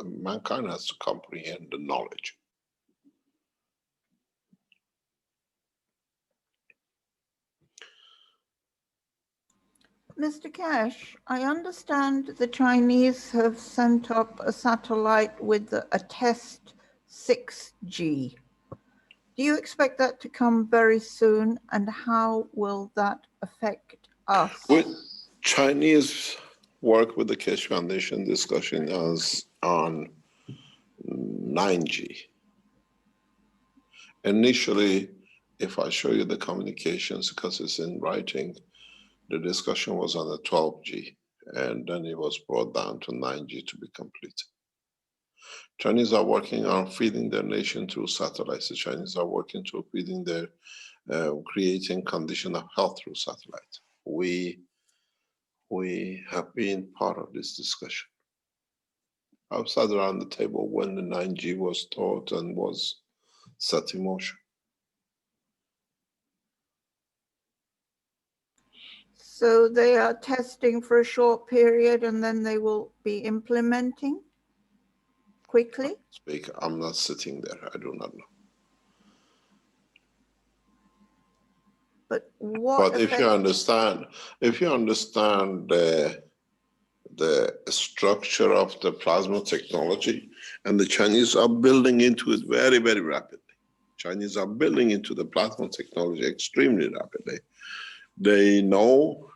mankind has to comprehend the knowledge. Mr. Keshe, I understand the Chinese have sent up a satellite with a test 6G. Do you expect that to come very soon, and how will that affect us? With Chinese work with the Keshe Foundation discussion is on 9G. Initially, if I show you the communications, because it's in writing, the discussion was on the 12G, and then it was brought down to 9G to be complete. Chinese are working on feeding their nation through satellites. The Chinese are working to feeding their, creating condition of health through satellite. We have been part of this discussion. I've sat around the table when the 9G was taught and was set in motion. So they are testing for a short period and then they will be implementing quickly? I'm not sitting there, I do not know. But what But if you understand the structure of the plasma technology, and the Chinese are building into it very, very rapidly. Chinese are building into the plasma technology extremely rapidly. They know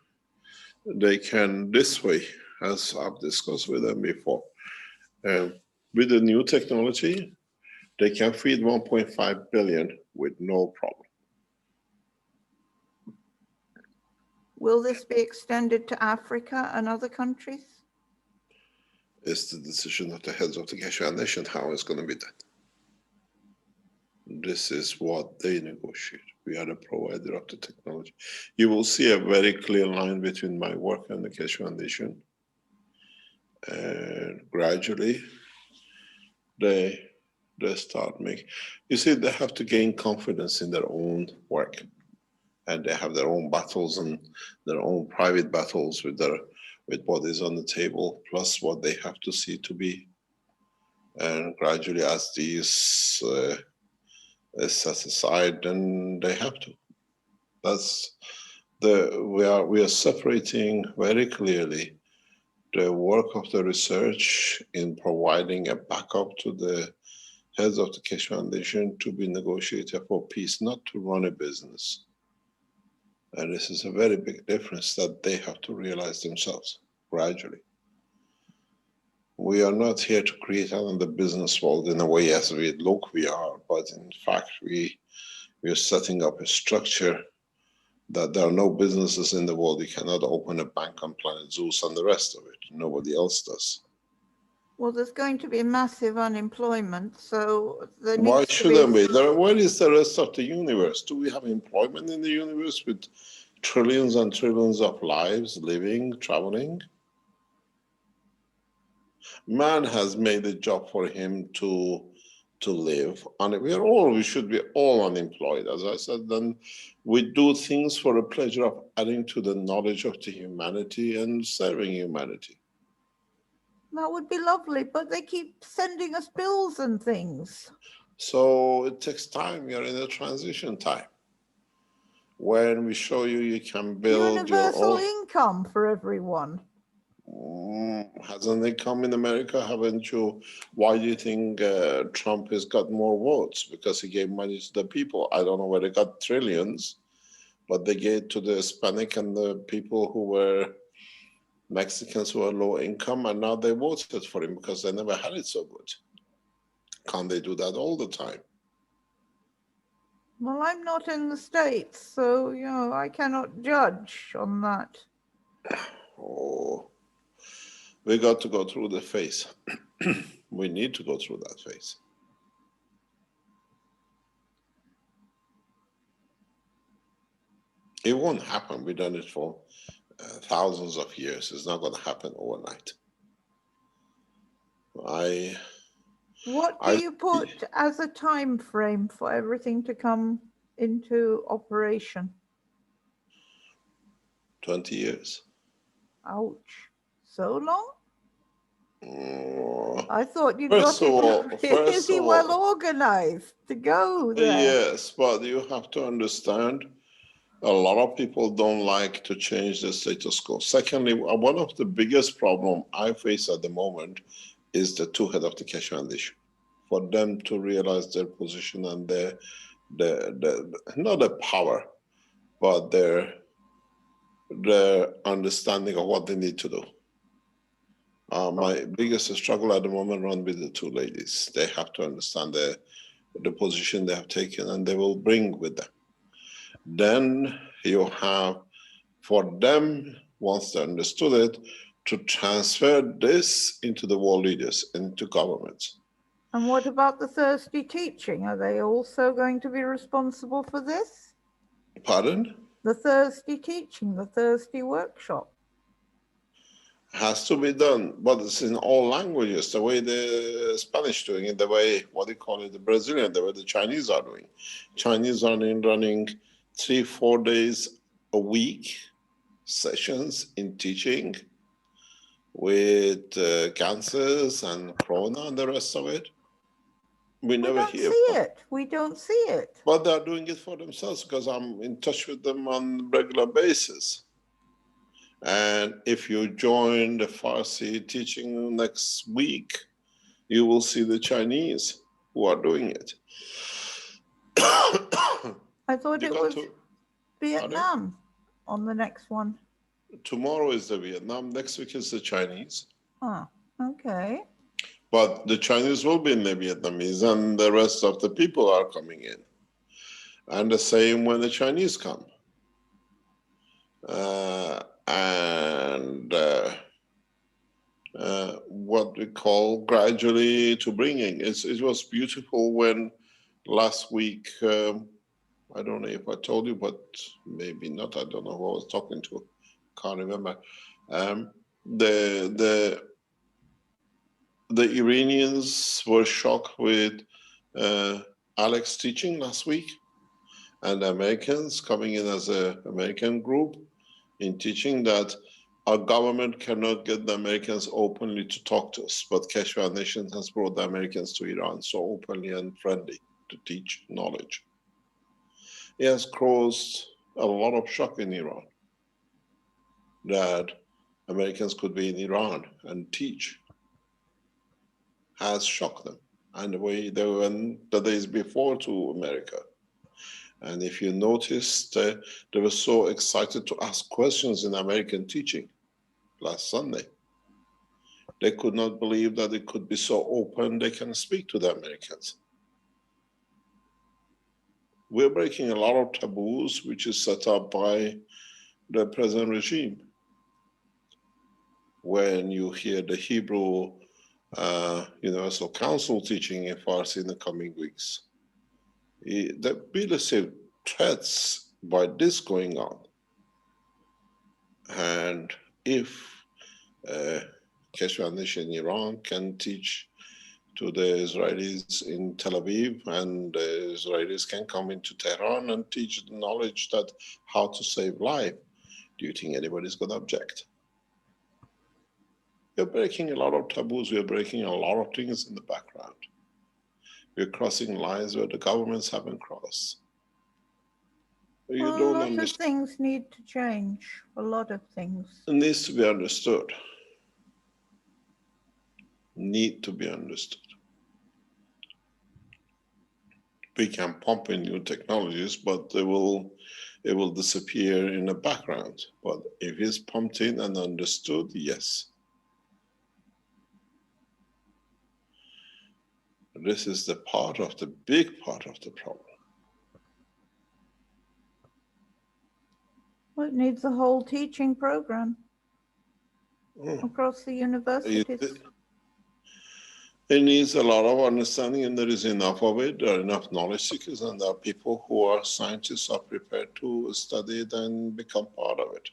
they can, this way, as I've discussed with them before, with the new technology, they can feed 1.5 billion with no problem. Will this be extended to Africa and other countries? It's the decision of the heads of the Keshe Foundation how it's going to be done. This is what they negotiate. We are the provider of the technology. You will see a very clear line between my work and the Keshe Foundation. And gradually, they start making, you see, they have to gain confidence in their own work. And they have their own battles and their own private battles with what is on the table, plus what they have to see to be. And gradually, as these is set aside, then they have to. That's we are separating very clearly the work of the research in providing a backup to the heads of the Keshe Foundation to be negotiated for peace, not to run a business. And this is a very big difference that they have to realize themselves gradually. We are not here to create another business world in a way as we look we are, but in fact we are setting up a structure that there are no businesses in the world. You cannot open a bank on planet Zeus and the rest of it. Nobody else does. Well, there's going to be massive unemployment, so there needs Why to shouldn't be... we? Where is the rest of the universe? Do we have employment in the universe with trillions and trillions of lives living, traveling? Man has made a job for him to live, and we should be all unemployed. As I said, then we do things for the pleasure of adding to the knowledge of the humanity and serving humanity. That would be lovely, but they keep sending us bills and things. So it takes time. You're in a transition time. When we show you can build universal income for everyone. Hasn't it come in America? Haven't you? Why do you think Trump has got more votes? Because he gave money to the people. I don't know where they got trillions, but they gave to the Hispanic and the people who were Mexicans who are low income, and now they voted for him because they never had it so good. Can't they do that all the time? Well, I'm not in the States, so, you know, I cannot judge on that. Oh, we got to go through the phase. We need to go through that phase. It won't happen. We've done it for thousands of years. It's not going to happen overnight. What do you put as a time frame for everything to come into operation? 20 years. Ouch. So long? Oh, I thought you first got of it all, first really of well all, organized to go there. yes, but you have to understand a lot of people don't like to change the status quo. Secondly, one of the biggest problem I face at the moment is the two head of the Keshe Foundation. For them to realize their position and their not the power, but their understanding of what they need to do. My biggest struggle at the moment runs with the two ladies. They have to understand the position they have taken, and they will bring with them. Then you have, for them, once they understood it, to transfer this into the world leaders, into governments. And what about the Thursday teaching? Are they also going to be responsible for this? Pardon? The Thursday teaching, the Thursday workshop. Has to be done, but it's in all languages, the way the Spanish doing it, the way, what do you call it, the Brazilian, the way the Chinese are doing. Chinese are running 3-4 days a week sessions in teaching with cancers and corona and the rest of it. We never don't hear see it. We don't see it. But they're doing it for themselves because I'm in touch with them on a regular basis. And if you join the Farsi teaching next week, you will see the Chinese who are doing it. I thought it was Vietnam on the next one. Tomorrow is the Vietnam, next week is the Chinese. Ah, okay. But the Chinese will be in the Vietnamese and the rest of the people are coming in. And the same when the Chinese come. What we call gradually to bringing. It was beautiful when last week, I don't know if I told you, but maybe not, I don't know who I was talking to, can't remember. The Iranians were shocked with Alex teaching last week, and the Americans coming in as an American group in teaching that our government cannot get the Americans openly to talk to us, but Keshe Foundation has brought the Americans to Iran so openly and friendly to teach knowledge. It has caused a lot of shock in Iran that Americans could be in Iran and teach. Has shocked them, and the way they went the days before to America. And if you noticed, they were so excited to ask questions in American teaching last Sunday. They could not believe that it could be so open they can speak to the Americans. We're breaking a lot of taboos which is set up by the present regime. When you hear the Hebrew Universal Council teaching in Farsi in the coming weeks, there will be threats by this going on. And if Keshe Foundation in Iran can teach to the Israelis in Tel Aviv, and the Israelis can come into Tehran and teach the knowledge that how to save life, do you think anybody's going to object? We're breaking a lot of taboos. We're breaking a lot of things in the background. We're crossing lines where the governments haven't crossed. You Well, don't a lot understand. of things need to change. A lot of things. It needs to be understood. Need to be understood. We can pump in new technologies, but it will disappear in the background. But if it's pumped in and understood, yes. This is the big part of the problem. Well, it needs a whole teaching program Mm. across the universities. It needs a lot of understanding, and there is enough of it. There are enough knowledge seekers, and there are people who are scientists are prepared to study it and become part of it.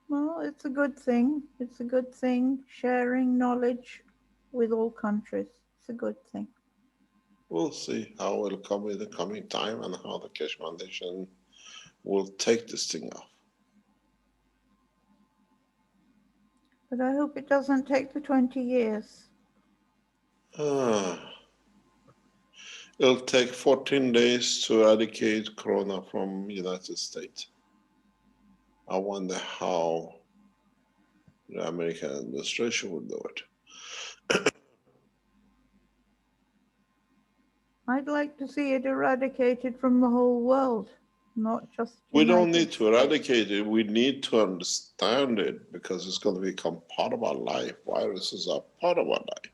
Well, it's a good thing. It's a good thing sharing knowledge with all countries. It's a good thing. We'll see how it will come in the coming time and how the Keshe Foundation will take this thing off. But I hope it doesn't take the 20 years. It'll take 14 days to eradicate corona from United States. I wonder how the American administration will do it. I'd like to see it eradicated from the whole world, not just We don't United need to eradicate it. We need to understand it because it's going to become part of our life. Viruses are part of our life.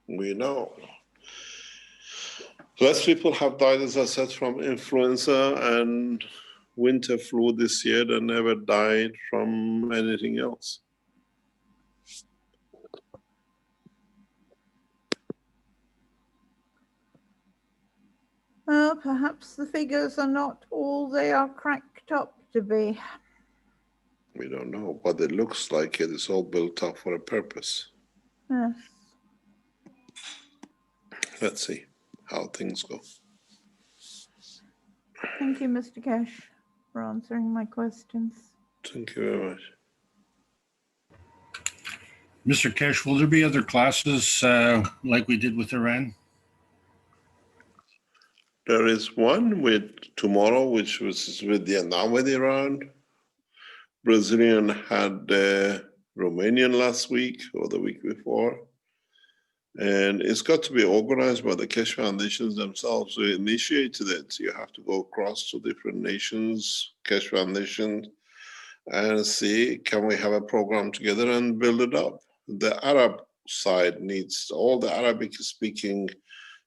We know. Less people have died, as I said, from influenza and winter flu this year than ever died from anything else. Well, perhaps the figures are not all they are cracked up to be. We don't know, but it looks like it is all built up for a purpose. Yes. Let's see how things go. Thank you, Mr. Keshe, for answering my questions. Thank you very much. Mr. Keshe, will there be other classes like we did with Iran? There is one with tomorrow, which was with Vietnam with Iran. Brazilian had Romanian last week or the week before. And it's got to be organized by the Keshe Foundations themselves. We initiated it. You have to go across to different nations, Keshe Foundation, and see, can we have a program together and build it up? The Arab side needs, all the Arabic speaking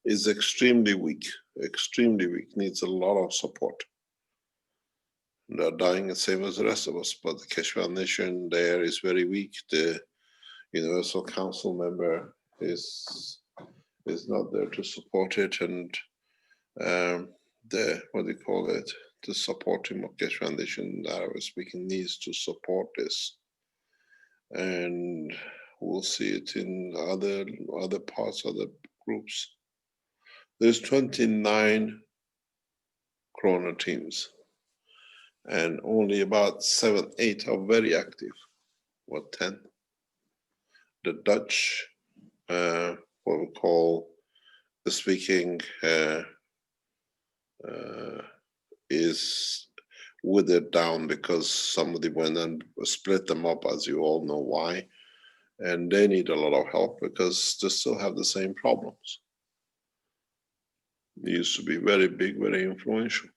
is extremely weak, needs a lot of support. They're dying the same as the rest of us, but the Keshe Foundation there is very weak. The Universal Council member is not there to support it, and the what do you call it, the support team of Keshe Foundation, Arabic speaking, needs to support this, and we'll see it in other parts, other groups. There's 29 Corona teams, and only about 7, 8 are very active. What, 10? The Dutch, what we call the speaking, is withered down because somebody went and split them up, as you all know why. And they need a lot of help because they still have the same problems. They used to be very big, very influential.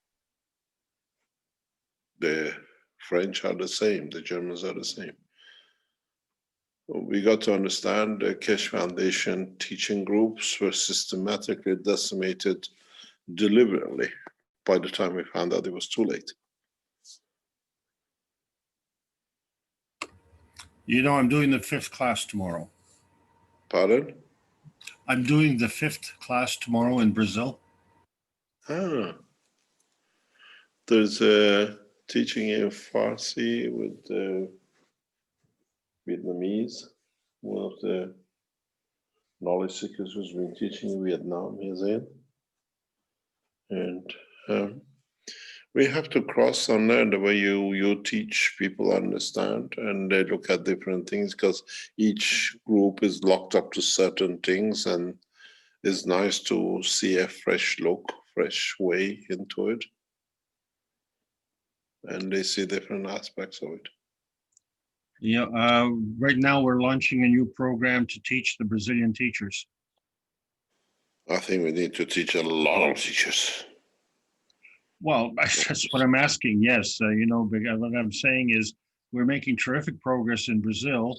The French are the same, the Germans are the same. We got to understand the Keshe Foundation teaching groups were systematically decimated deliberately by the time we found out it was too late. You know, I'm doing the 5th class tomorrow. Pardon? I'm doing the 5th class tomorrow in Brazil. Ah. There's a teaching in Farsi with Vietnamese. One of the knowledge seekers who's been teaching in Vietnam is in. And we have to cross on there the way you teach people understand, and they look at different things because each group is locked up to certain things, and it's nice to see a fresh look, fresh way into it. And they see different aspects of it. Yeah, right now we're launching a new program to teach the Brazilian teachers. I think we need to teach a lot of teachers. Well, that's what I'm asking. Yes, you know, what I'm saying is we're making terrific progress in Brazil,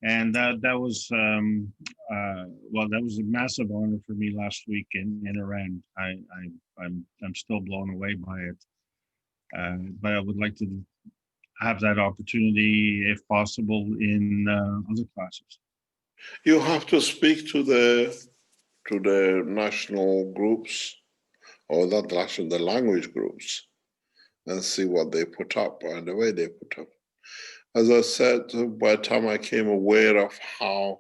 and that was well, that was a massive honor for me last week in Iran. I'm still blown away by it, but I would like to have that opportunity, if possible, in other classes. You have to speak to the national groups, or not national, the language groups, and see what they put up and the way they put up. As I said, by the time I came aware of how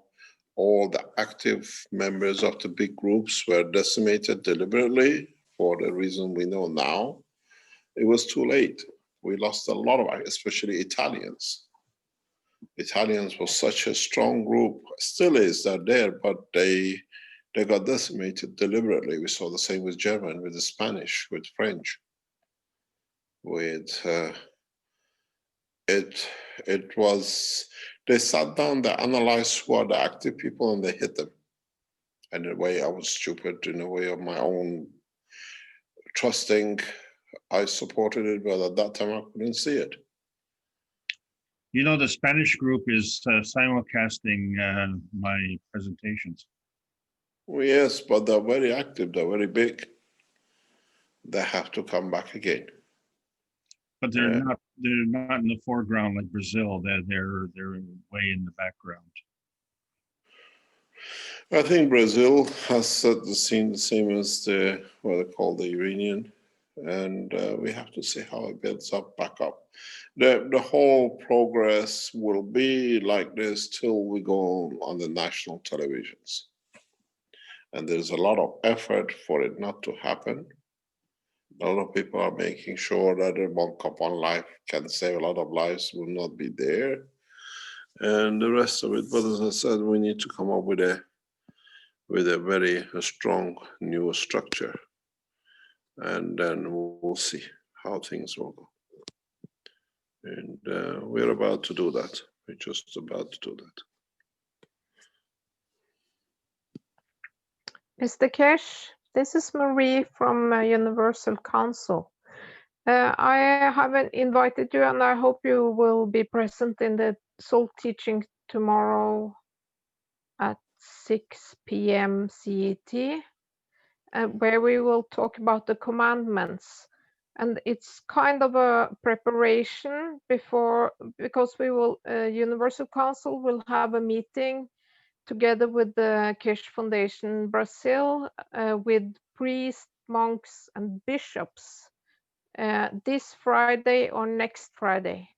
all the active members of the big groups were decimated deliberately for the reason we know now, it was too late. We lost a lot of, especially Italians. Italians was such a strong group, still is, they're there, but they got decimated deliberately. We saw the same with German, with the Spanish, with French, with it was, they sat down, they analyzed who are the active people and they hit them. And in a way I was stupid, in a way of my own trusting, I supported it, but at that time I couldn't see it. You know, the Spanish group is simulcasting my presentations. Well, yes, but they're very active, they're very big. They have to come back again. But they're not in the foreground like Brazil. They're way in the background. I think Brazil has set the scene the same as the what they call the Iranian, and we have to see how it builds up back up. The whole progress will be like this till we go on the national televisions, and there's a lot of effort for it not to happen. A lot of people are making sure that the 1 cup 1 life can save a lot of lives will not be there, and the rest of it. But as I said, we need to come up with a very strong new structure, and then we'll see how things will go. And we're about to do that. We're just about to do that. Mr. Keshe, this is Marie from Universal Council. I haven't invited you, and I hope you will be present in the soul teaching tomorrow at 6 p.m. CET, where we will talk about the commandments. And it's kind of a preparation before, because we will, Universal Council will have a meeting together with the Keshe Foundation Brazil, with priests, monks, and bishops this Friday or next Friday.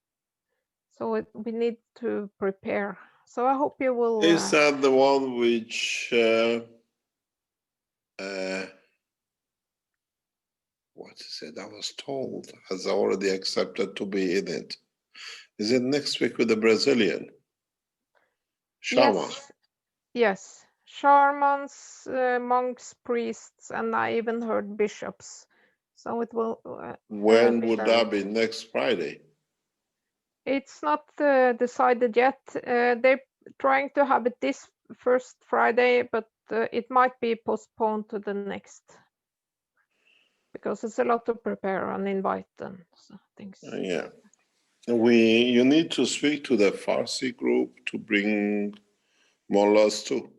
So we need to prepare. So I hope you will. Is that the one which what is it? I was told has already accepted to be in it. Is it next week with the Brazilian? Shaman. Yes. Shamans, monks, priests, and I even heard bishops. So it will. When would that be? Next Friday? It's not decided yet. They're trying to have it this first Friday, but it might be postponed to the next, because it's a lot to prepare and invite and things. Yeah. You need to speak to the Farsi group to bring mullahs too.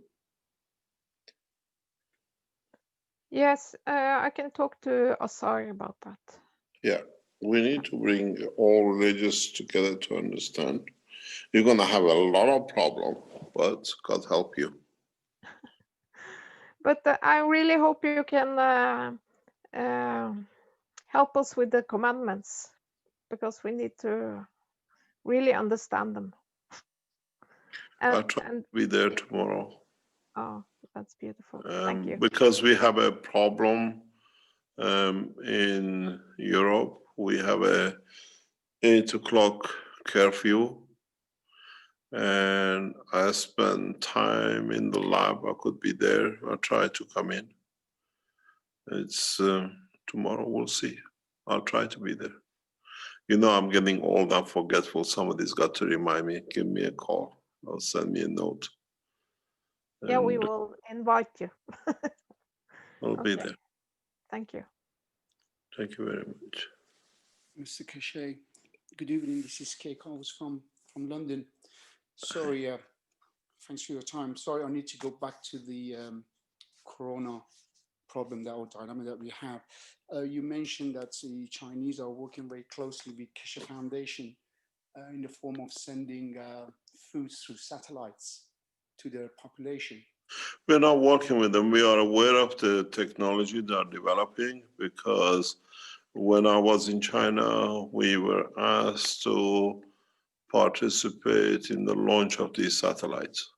Yes, I can talk to Asari about that. Yeah, we need to bring all religions together to understand. You're going to have a lot of problem, but God help you. But I really hope you can help us with the commandments, because we need to really understand them. I'll try to be there tomorrow. Oh, that's beautiful. Thank you. Because we have a problem in Europe. We have a 8 o'clock curfew, and I spent time in the lab. I could be there. I'll try to come in. It's tomorrow, we'll see. I'll try to be there. You know, I'm getting old, I'm forgetful. Somebody's got to remind me, give me a call or send me a note. Yeah, we will invite you. I'll be there. Thank you. Thank you very much. Mr. Keshe, good evening. This is Kay Carls from London. Sorry, thanks for your time. Sorry, I need to go back to the corona problem that or dilemma that we have. You mentioned that the Chinese are working very closely with Keshe Foundation in the form of sending food through satellites to their population. We're not working with them. We are aware of the technology they are developing because when I was in China, we were asked to participate in the launch of these satellites.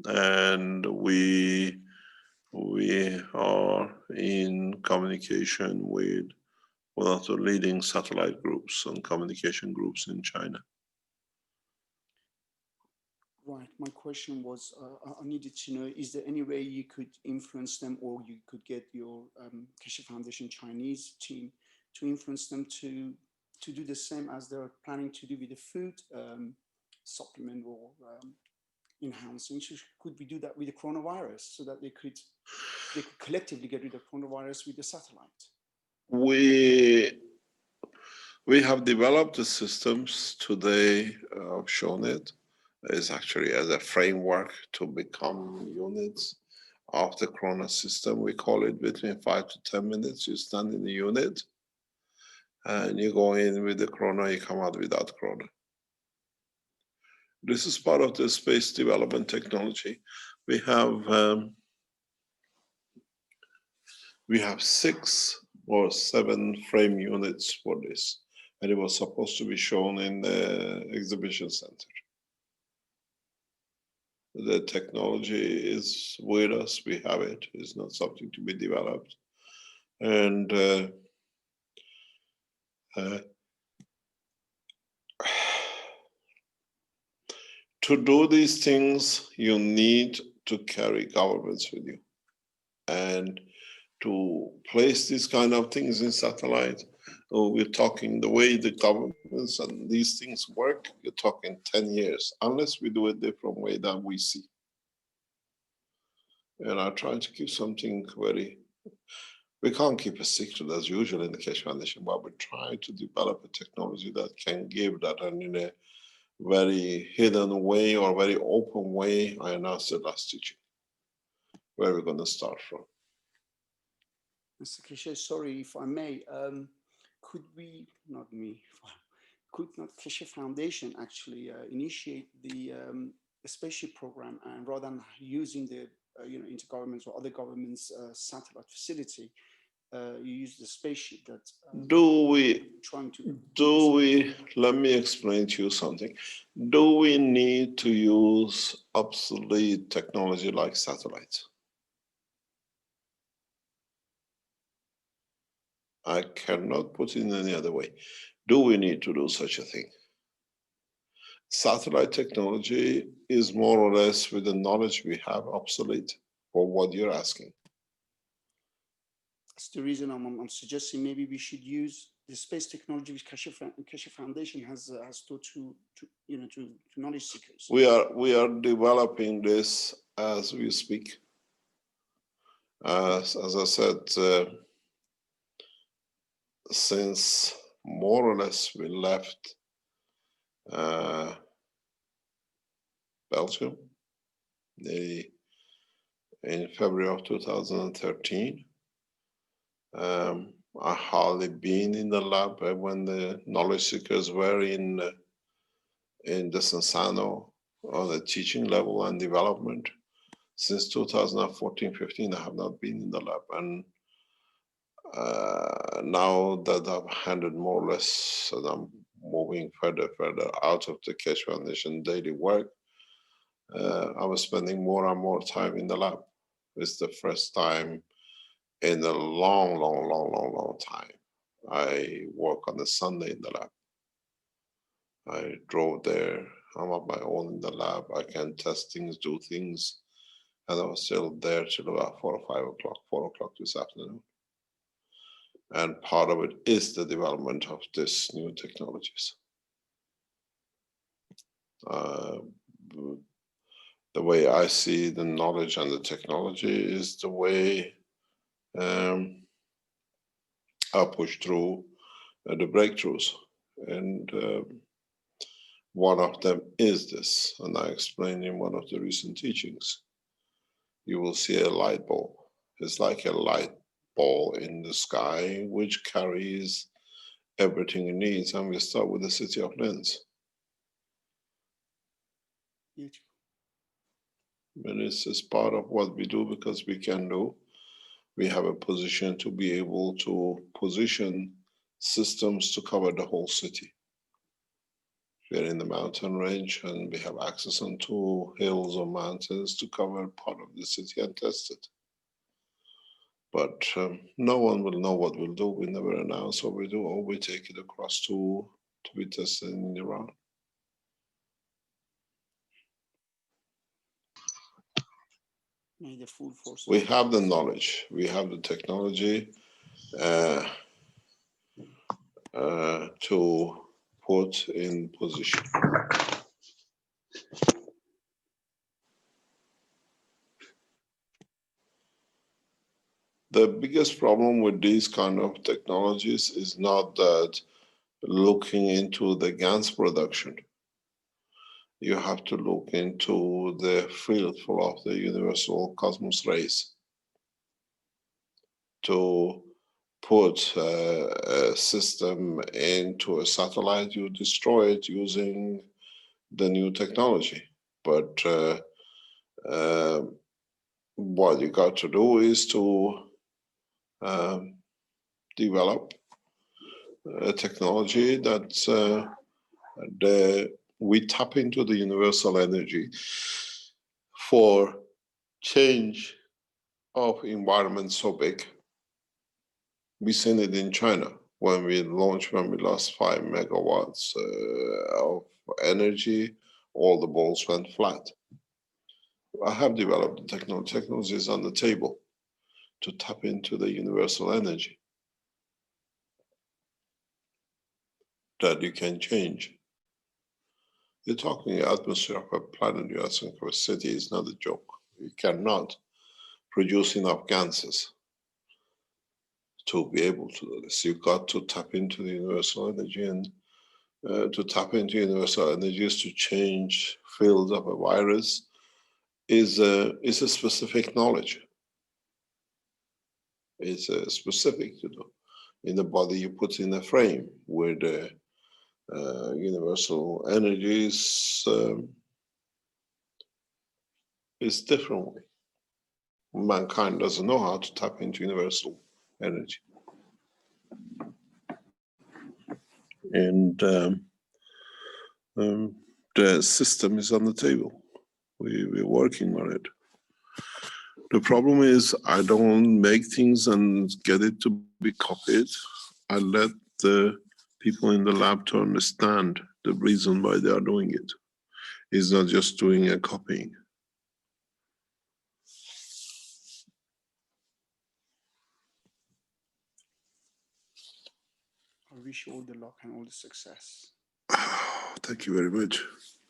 And we are in communication with one of the leading satellite groups and communication groups in China. Right. My question was, I needed to know, is there any way you could influence them or you could get your Keshe Foundation Chinese team to influence them to do the same as they're planning to do with the food supplement or enhancing? So could we do that with the coronavirus so that they could collectively get rid of coronavirus with the satellite? We have developed the systems today. I've shown it. Is actually as a framework to become units of the corona system. We call it between 5 to 10 minutes. You stand in the unit and you go in with the corona, you come out without corona. This is part of the space development technology. We have 6 or 7 frame units for this, and it was supposed to be shown in the exhibition center. The technology is with us. We have it. It's not something to be developed. And to do these things, you need to carry governments with you. And to place these kind of things in satellite, we're talking the way the governments and these things work, you're talking 10 years, unless we do it different way than we see. And I'm trying to keep something we can't keep a secret as usual in the Keshe Foundation, but we're trying to develop a technology that can give that, and in a very hidden way or very open way. I announced the last teaching, where we're going to start from. Mr. Keshe, sorry if I may, could not Keshe Foundation actually initiate the spaceship program, and rather than using the intergovernmental or other governments' satellite facility, you use the spaceship that let me explain to you something. Do we need to use obsolete technology like satellites? I cannot put it in any other way. Do we need to do such a thing? Satellite technology is more or less, with the knowledge we have, obsolete for what you're asking. That's the reason I'm suggesting maybe we should use the space technology which Keshe Foundation has taught to knowledge seekers. We are developing this as we speak. As I said, since more or less we left Belgium in February of 2013. I hardly been in the lab when the knowledge seekers were in the Sensano on the teaching level and development. Since 2014-15, I have not been in the lab, and now that I've handed more or less, and I'm moving further out of the Keshe Foundation daily work, I was spending more and more time in the lab. It's the first time in a long time I work on a Sunday in the lab. I drove there. I'm on my own in the lab. I can test things, do things, and I was still there till about 4 o'clock this afternoon. And part of it is the development of these new technologies. The way I see the knowledge and the technology is the way I push through the breakthroughs. And one of them is this, and I explained in one of the recent teachings. You will see a light bulb. It's like a light ball in the sky, which carries everything it needs. And we start with the city of Lens. Beautiful. And it's part of what we do because we can do. We have a position to be able to position systems to cover the whole city. We're in the mountain range and we have access onto hills or mountains to cover part of the city and test it. But no one will know what we'll do. We never announce what we do, or we take it across to be tested in Iran. May the full force. We have the knowledge, we have the technology to put in position. The biggest problem with these kind of technologies is not that looking into the GANs production. You have to look into the field full of the universal cosmos rays to put a system into a satellite. You destroy it using the new technology. But what you got to do is to develop a technology that we tap into the universal energy for change of environment so big. We've seen it in China when we lost 5 megawatts of energy, all the balls went flat. I have developed the technology. Technology is on the table to tap into the universal energy that you can change. You're talking the atmosphere of a planet, you're asking for a city is not a joke. You cannot produce enough gases to be able to do this. You've got to tap into the universal energy, and to tap into universal energy is to change fields of a virus is a specific knowledge. It's specific to do. In the body, you put in a frame where the universal energy is different way. Mankind doesn't know how to tap into universal energy. And the system is on the table. We're working on it. The problem is I don't make things and get it to be copied. I let the people in the lab to understand the reason why they are doing it. It's not just doing a copying. I wish you all the luck and all the success. Thank you very much.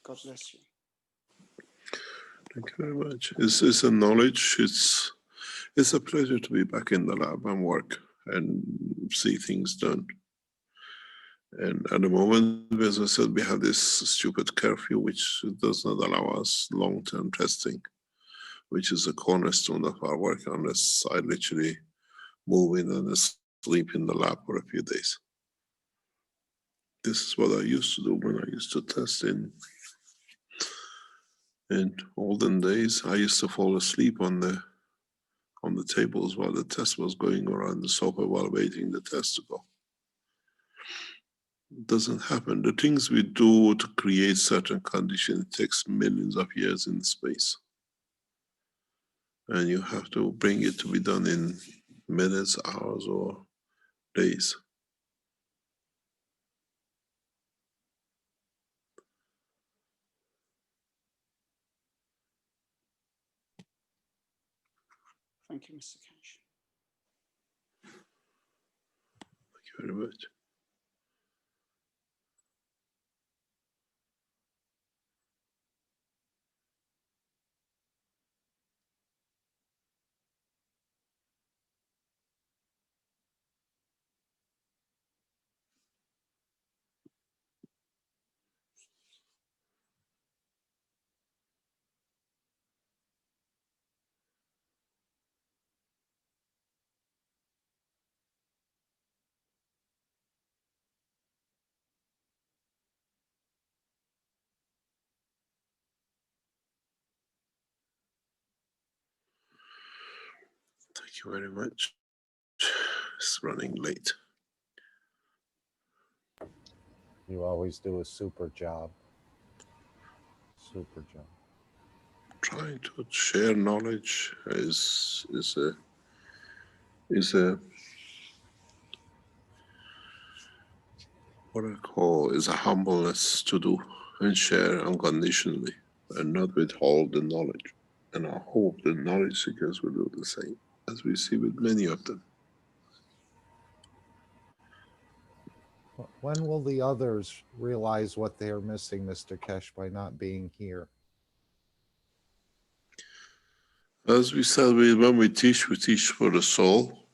God bless you. Thank you very much. It's a knowledge. It's a pleasure to be back in the lab and work and see things done. And at the moment, as I said, we have this stupid curfew, which does not allow us long-term testing, which is a cornerstone of our work, unless I literally move in and sleep in the lab for a few days. This is what I used to do when I used to test in olden days. I used to fall asleep on the tables while the test was going, or on the sofa while waiting the test to go. It doesn't happen. The things we do to create certain conditions takes millions of years in space. And you have to bring it to be done in minutes, hours, or days. Thank you, Mr. Keshe. Thank you very much. Thank you very much. It's running late. You always do a super job. Super job. Trying to share knowledge is a what I call is a humbleness to do and share unconditionally and not withhold the knowledge. And I hope the knowledge seekers will do the same, as we see with many of them. When will the others realize what they are missing, Mr. Keshe, by not being here? As we said, when we teach for the soul.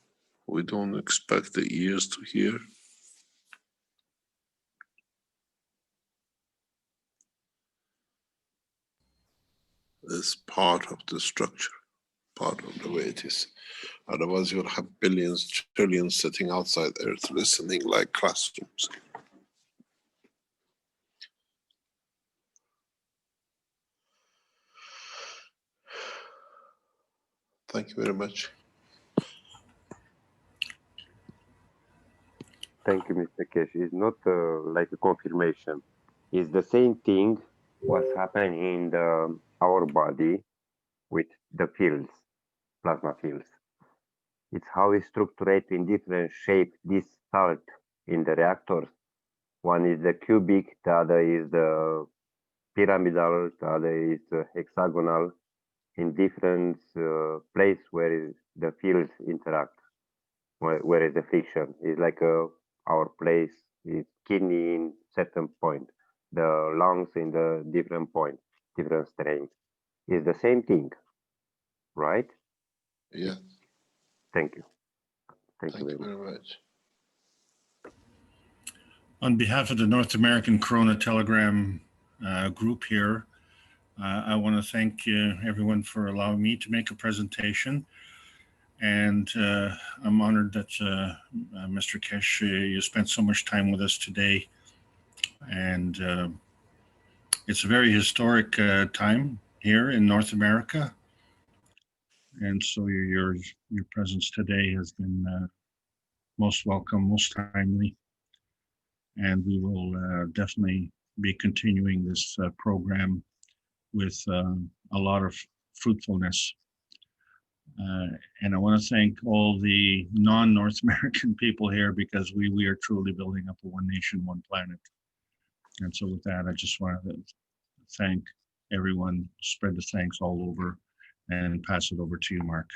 We don't expect the ears to hear. It's part of the structure, part of the way it is. Otherwise, you'll have billions, trillions sitting outside Earth listening like classrooms. Thank you very much. Thank you, Mr. Keshe. It's not like a confirmation. It's the same thing what's happening in our body with the fields, plasma fields. It's how it's structured in different shape, this salt in the reactors. One is the cubic, the other is the pyramidal, the other is the hexagonal, in different place where the fields interact, where is the friction. It's like our place is kidney in certain point, the lungs in the different point, different strength. It's the same thing, right? Yeah. Thank you. Thank you very much. On behalf of the North American Corona Telegram group here, I want to thank everyone for allowing me to make a presentation. And I'm honored that Mr. Keshe, you spent so much time with us today. And it's a very historic time here in North America. And so your presence today has been most welcome, most timely. And we will definitely be continuing this program with a lot of fruitfulness. And I want to thank all the non-North American people here, because we are truly building up a one nation, one planet. And so with that, I just want to thank everyone, spread the thanks all over, and pass it over to you, Mark.